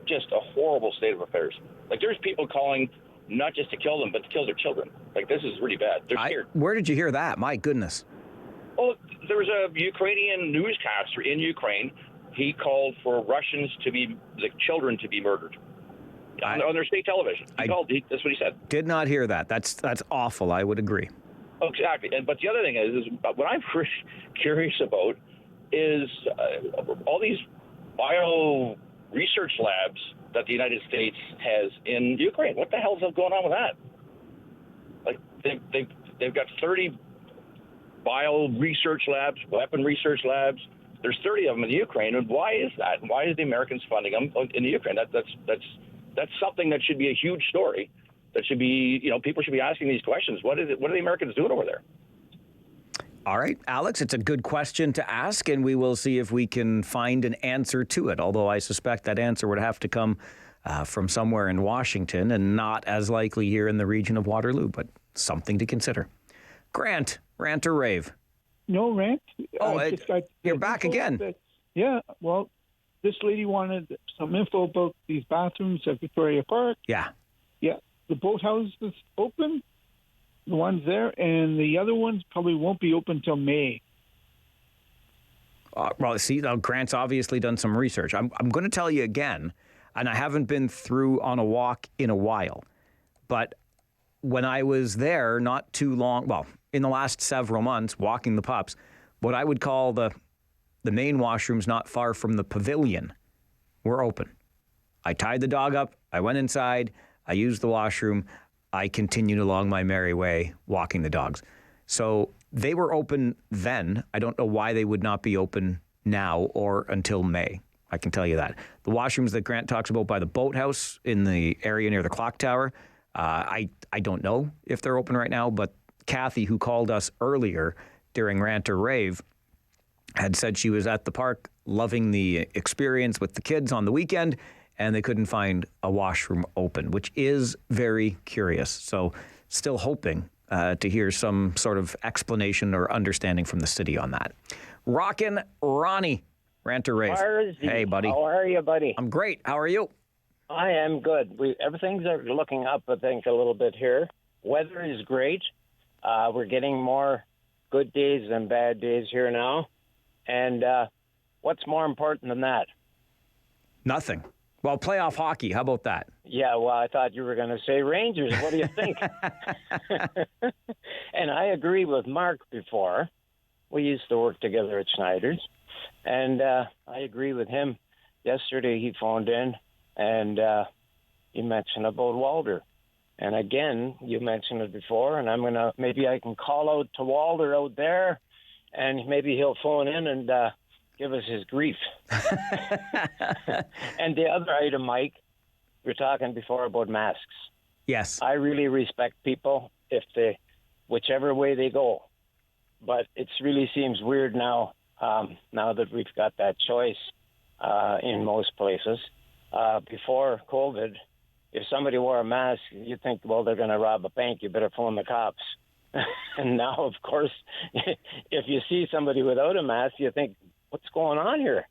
just a horrible state of affairs. Like, there's people calling not just to kill them, but to kill their children. Like, this is really bad. They're scared. Where did you hear that? My goodness. Well, there was a Ukrainian newscaster in Ukraine. He called for the children to be murdered on their state television. That's what he said. Did not hear that. That's awful. I would agree. Oh, exactly. But the other thing is what I'm pretty curious about is all these bio research labs that the United States has in Ukraine. What the hell is going on with that? Like they've got 30 bio research labs, weapon research labs. There's 30 of them in the Ukraine, and why is that? Why is the Americans funding them in the Ukraine? That's something that should be a huge story. That should be, people should be asking these questions. What are the Americans doing over there? All right, Alex, it's a good question to ask, and we will see if we can find an answer to it, although I suspect that answer would have to come from somewhere in Washington and not as likely here in the region of Waterloo, but something to consider. Grant, rant or rave? No rent. You're back again. Yeah, well, this lady wanted some info about these bathrooms at Victoria Park. Yeah. Yeah, the boathouse is open, the ones there, and the other ones probably won't be open till May. Well, see, now Grant's obviously done some research. I'm going to tell you again, and I haven't been through on a walk in a while, but when I was there not too long, well, in the last several months, walking the pups, what I would call the main washrooms not far from the pavilion were open. I tied the dog up, I went inside, I used the washroom, I continued along my merry way walking the dogs. So they were open then. I don't know why they would not be open now or until May. I can tell you that. The washrooms that Grant talks about by the boathouse in the area near the clock tower, I don't know if they're open right now, but Kathy, who called us earlier during Rant or Rave, had said she was at the park loving the experience with the kids on the weekend, and they couldn't find a washroom open, which is very curious. So still hoping to hear some sort of explanation or understanding from the city on that. Rockin' Ronnie, Rant or Rave. Hey, buddy. How are you, buddy? I'm great. How are you? I am good. Everything's looking up, I think, a little bit here. Weather is great. We're getting more good days than bad days here now. And what's more important than that? Nothing. Well, playoff hockey. How about that? Yeah, well, I thought you were going to say Rangers. What do you think? And I agree with Mark before. We used to work together at Schneider's. And I agree with him. Yesterday he phoned in and he mentioned about Walter. And again, you mentioned it before, and maybe I can call out to Walter out there, and maybe he'll phone in and give us his grief. And the other item, Mike, we were talking before about masks. Yes. I really respect people whichever way they go. But it really seems weird now, now that we've got that choice in most places. Before COVID, if somebody wore a mask, you'd think, well, they're going to rob a bank. You better phone the cops. And now, of course, if you see somebody without a mask, you think, what's going on here?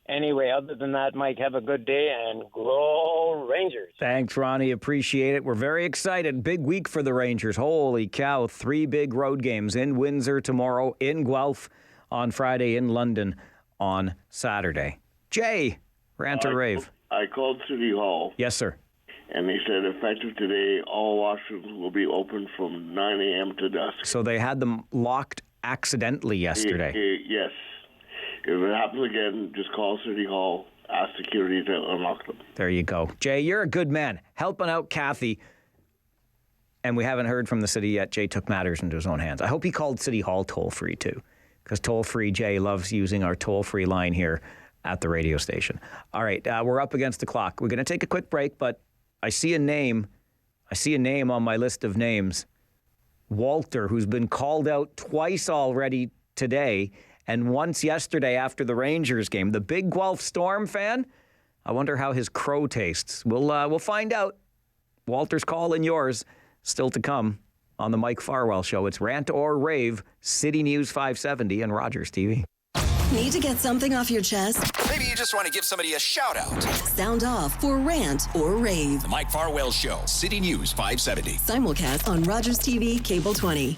Anyway, other than that, Mike, have a good day and go Rangers. Thanks, Ronnie. Appreciate it. We're very excited. Big week for the Rangers. Holy cow. 3 big road games in Windsor tomorrow, in Guelph on Friday, in London on Saturday. Jay, Rant or Rave? I called City Hall. Yes, sir. And they said effective today, all washrooms will be open from 9 a.m. to dusk. So they had them locked accidentally yesterday. Yes. If it happens again, just call City Hall, ask security to unlock them. There you go. Jay, you're a good man. Helping out Kathy. And we haven't heard from the city yet. Jay took matters into his own hands. I hope he called City Hall toll-free, too. Because toll-free, Jay loves using our toll-free line here at the radio station. All right, we're up against the clock. We're going to take a quick break, but I see a name on my list of names. Walter, who's been called out twice already today and once yesterday after the Rangers game. The big Guelph Storm fan? I wonder how his crow tastes. We'll find out. Walter's call and yours still to come on the Mike Farwell Show. It's Rant or Rave, City News 570 and Rogers TV. Need to get something off your chest? Maybe you just want to give somebody a shout out. Sound off for Rant or Rave. The Mike Farwell Show, City News 570. Simulcast on Rogers TV, Cable 20.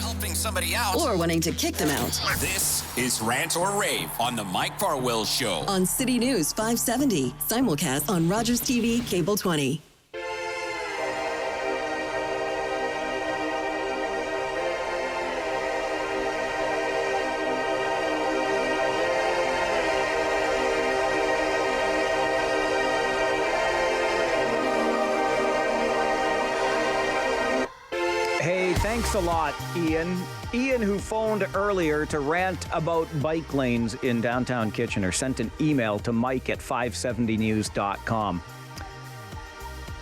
helping somebody out, or wanting to kick them out. This is Rant or Rave on the Mike Farwell Show. On City News 570, simulcast on Rogers TV, Cable 20. Thanks a lot, Ian. Ian, who phoned earlier to rant about bike lanes in downtown Kitchener, sent an email to Mike at 570news.com.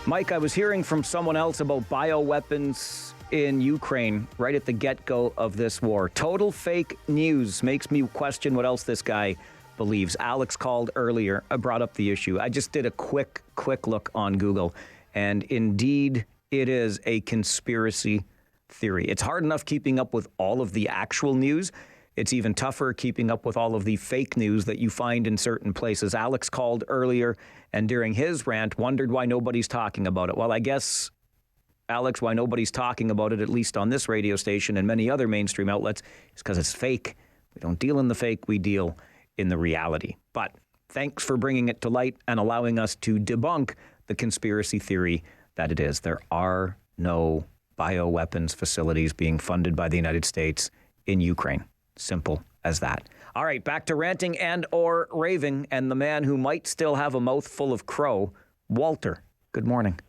Mike, I was hearing from someone else about bioweapons in Ukraine right at the get-go of this war. Total fake news. Makes me question what else this guy believes. Alex called earlier, brought up the issue. I just did a quick look on Google, and indeed it is a conspiracy theory. It's hard enough keeping up with all of the actual news. It's even tougher keeping up with all of the fake news that you find in certain places. Alex called earlier and during his rant wondered why nobody's talking about it. Well, I guess, Alex, why nobody's talking about it, at least on this radio station and many other mainstream outlets, is because it's fake. We don't deal in the fake, we deal in the reality. But thanks for bringing it to light and allowing us to debunk the conspiracy theory that it is. There are no bioweapons facilities being funded by the United States in Ukraine. Simple as that. All right, back to ranting and or raving, and the man who might still have a mouthful of crow, Walter. Good morning.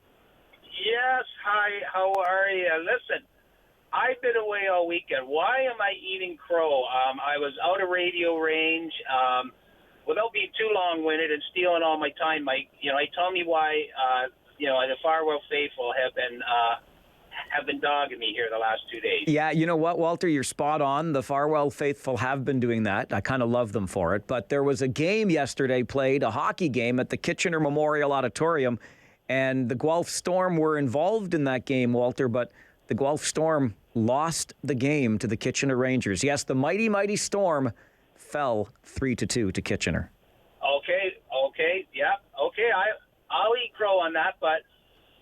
Yes, hi, how are you? Listen, I've been away all weekend. Why am I eating crow? I was out of radio range. Without being too long-winded and stealing all my time, Mike, tell me why, the Farwell faithful have been dogging me here the last 2 days. Yeah, you know what, Walter? You're spot on. The Farwell faithful have been doing that. I kind of love them for it. But there was a game yesterday played, a hockey game at the Kitchener Memorial Auditorium, and the Guelph Storm were involved in that game, Walter, but the Guelph Storm lost the game to the Kitchener Rangers. Yes, the mighty, mighty Storm fell 3-2 to Kitchener. Okay, yeah, okay. I'll eat crow on that, but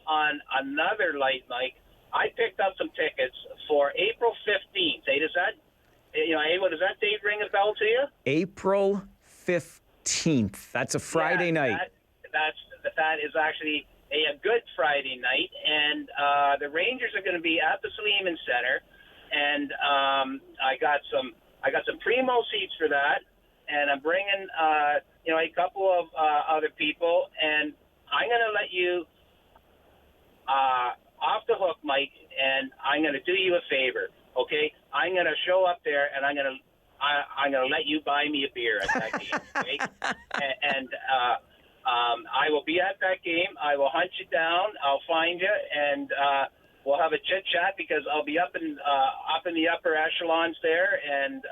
on another light, Mike, I picked up some tickets for April 15th. Does that date ring a bell to you? April 15th. That's a Friday night. That is actually a good Friday night, and the Rangers are going to be at the Sleeman Center, and I got some primo seats for that, and I'm bringing a couple of other people, and I'm going to let you off the hook, Mike, and I'm going to do you a favor, okay? I'm going to show up there, and I'm going to let you buy me a beer at that game, okay? and I will be at that game. I will hunt you down. I'll find you, and we'll have a chit chat because I'll be up in the upper echelons there, and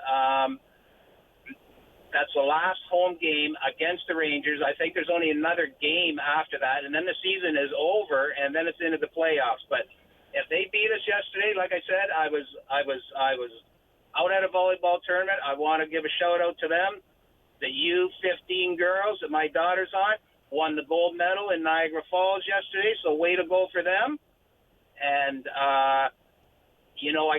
that's the last home game against the Rangers. I think there's only another game after that, and then the season is over, and then it's into the playoffs. But if they beat us yesterday, like I said, I was out at a volleyball tournament. I want to give a shout out to them. The U15 girls that my daughter's on won the gold medal in Niagara Falls yesterday, so way to go for them. And I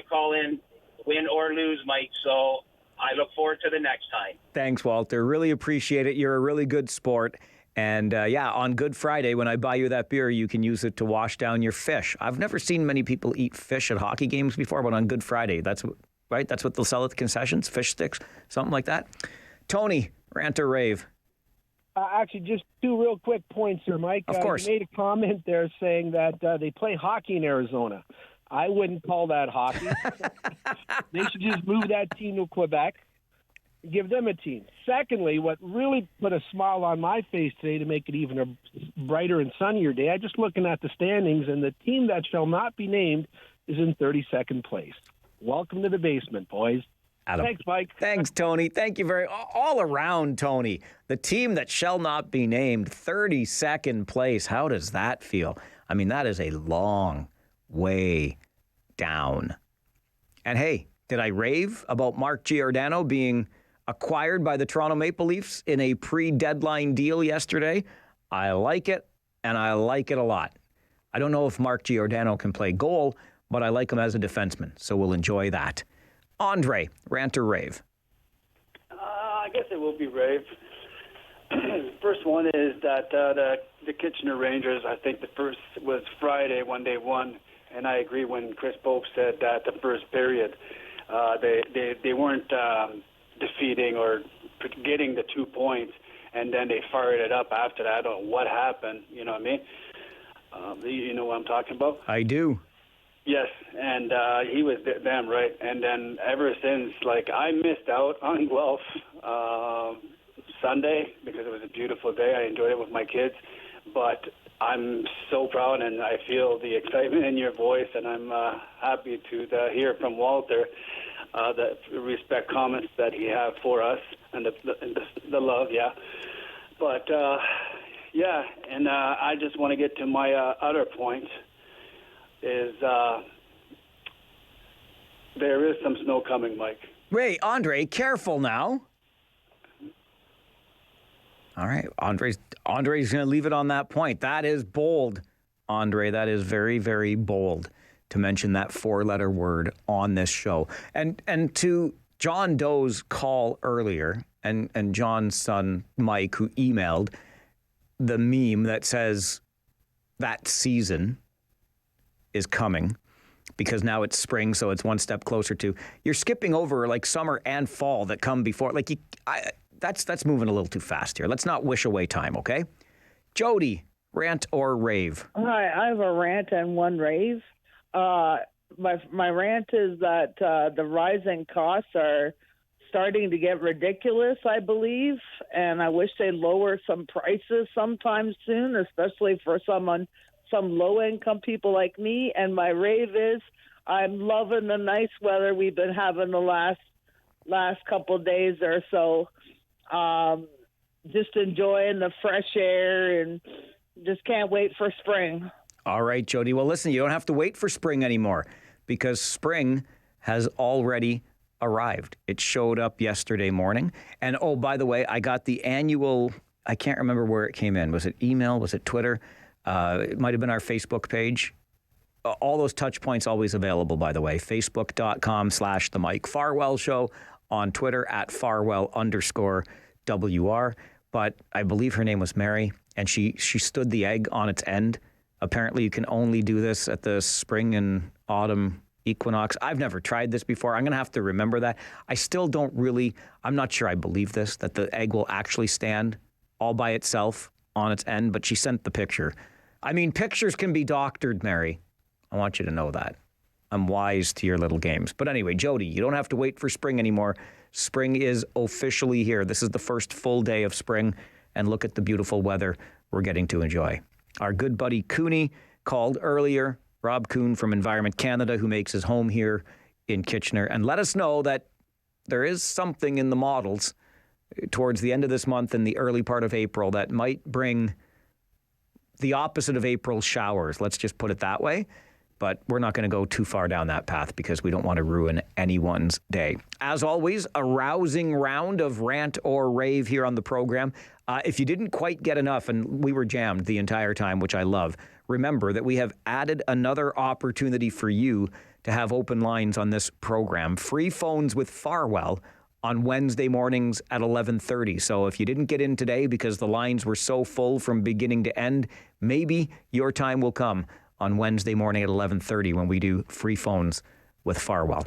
call in win or lose, Mike. So I look forward to the next time. Thanks, Walter. Really appreciate it. You're a really good sport. And on Good Friday, when I buy you that beer, you can use it to wash down your fish. I've never seen many people eat fish at hockey games before, but on Good Friday, that's what they'll sell at the concessions, fish sticks, something like that. Tony, rant or rave? Actually, just two real quick points here, Mike. Of course. You made a comment there saying that they play hockey in Arizona. I wouldn't call that hockey. They should just move that team to Quebec, give them a team. Secondly, what really put a smile on my face today to make it even a brighter and sunnier day, I just looking at the standings, and the team that shall not be named is in 32nd place. Welcome to the basement, boys. Adam. Thanks, Mike. Thanks, Tony. Thank you all around, Tony. The team that shall not be named, 32nd place. How does that feel? I mean, that is a long way down. And hey, did I rave about Mark Giordano being acquired by the Toronto Maple Leafs in a pre-deadline deal yesterday? I like it, and I like it a lot. I don't know if Mark Giordano can play goal, but I like him as a defenseman, so we'll enjoy that. Andre, rant or rave? I guess it will be rave. First one is that the Kitchener Rangers, I think the first was Friday when they won, and I agree when Chris Pope said that the first period they weren't defeating or getting the 2 points, and then they fired it up after that. I don't know what happened, you know what I mean? You know what I'm talking about? I do. Yes, and he was damn right. And then ever since, like, I missed out on Guelph Sunday because it was a beautiful day. I enjoyed it with my kids. But I'm so proud, and I feel the excitement in your voice, and I'm happy to hear from Walter the respect comments that he have for us and the love, yeah. But, yeah, and I just want to get to my other point. Is there is some snow coming, Mike. Wait, Andre, careful now. All right, Andre's going to leave it on that point. That is bold, Andre. That is very, very bold to mention that four-letter word on this show. And to John Doe's call earlier, and John's son, Mike, who emailed the meme that says that season is coming because now it's spring, so it's one step closer to. You're skipping over like summer and fall that come before. Like that's moving a little too fast here. Let's not wish away time, okay? Jody, rant or rave? Hi, I have a rant and one rave. My rant is that the rising costs are starting to get ridiculous, I believe, and I wish they'd lower some prices sometime soon, especially for some low-income people like me. And my rave is I'm loving the nice weather we've been having the last couple of days or so. Just enjoying the fresh air and just can't wait for spring. All right, Jody. Well, listen, you don't have to wait for spring anymore because spring has already arrived. It showed up yesterday morning. And, oh, by the way, I got the annual, I can't remember where it came in. Was it email? Was it Twitter? It might have been our Facebook page. All those touch points always available, by the way. Facebook.com/The Mike Farwell Show. On Twitter @Farwell_WR. But I believe her name was Mary, and she stood the egg on its end. Apparently, you can only do this at the spring and autumn equinox. I've never tried this before. I'm going to have to remember that. I still don't really, I'm not sure I believe this, that the egg will actually stand all by itself on its end, but she sent the picture. I mean, pictures can be doctored, Mary. I want you to know that. I'm wise to your little games. But anyway, Jody, you don't have to wait for spring anymore. Spring is officially here. This is the first full day of spring, and look at the beautiful weather we're getting to enjoy. Our good buddy Cooney called earlier, Rob Kuhn from Environment Canada, who makes his home here in Kitchener, and let us know that there is something in the models towards the end of this month and the early part of April that might bring the opposite of April showers. Let's just put it that way. But we're not going to go too far down that path because we don't want to ruin anyone's day. As always, a rousing round of rant or rave here on the program. If you didn't quite get enough, and we were jammed the entire time, which I love, remember that we have added another opportunity for you to have open lines on this program. Free phones with Farwell on Wednesday mornings at 11:30. So if you didn't get in today because the lines were so full from beginning to end, maybe your time will come on Wednesday morning at 11:30 when we do free phones with Farwell.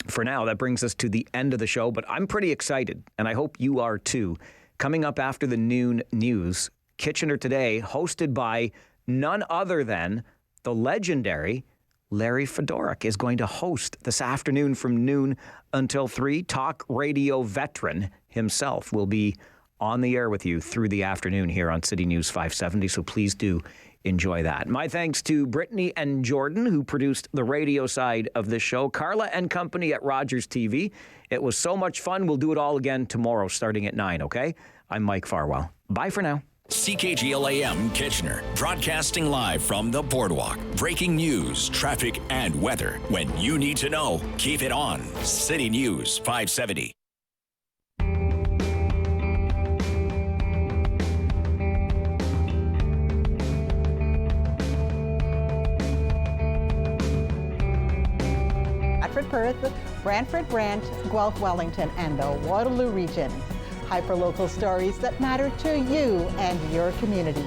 For now, that brings us to the end of the show, but I'm pretty excited, and I hope you are too. Coming up after the noon news, Kitchener Today, hosted by none other than the legendary Larry Fedoruk, is going to host this afternoon from noon until 3. Talk radio veteran himself will be on the air with you through the afternoon here on City News 570, so please do enjoy that. My thanks to Brittany and Jordan, who produced the radio side of this show. Carla and company at Rogers TV. It was so much fun. We'll do it all again tomorrow starting at 9, okay? I'm Mike Farwell. Bye for now. CKGL-AM Kitchener, broadcasting live from the Boardwalk. Breaking news, traffic, and weather. When you need to know, keep it on. City News 570. Perth, Brantford Brant, Guelph Wellington, and the Waterloo Region. Hyperlocal stories that matter to you and your community.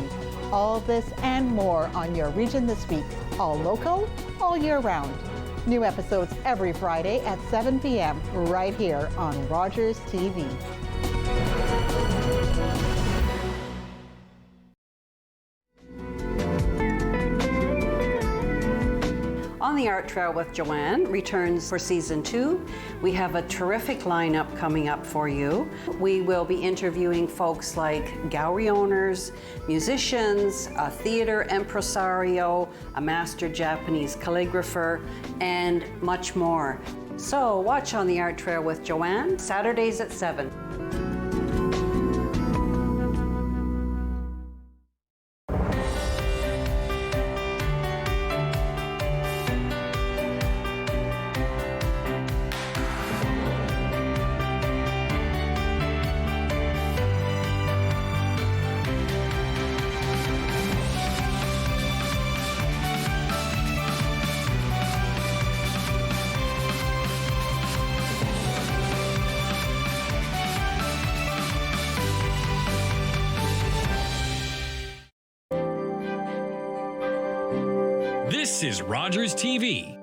All this and more on your Region This Week. All local, all year round. New episodes every Friday at 7 p.m. right here on Rogers TV. On the Art Trail with Joanne returns for season 2. We have a terrific lineup coming up for you. We will be interviewing folks like gallery owners, musicians, a theater impresario, a master Japanese calligrapher, and much more. So watch On the Art Trail with Joanne, Saturdays at 7. This is Rogers TV,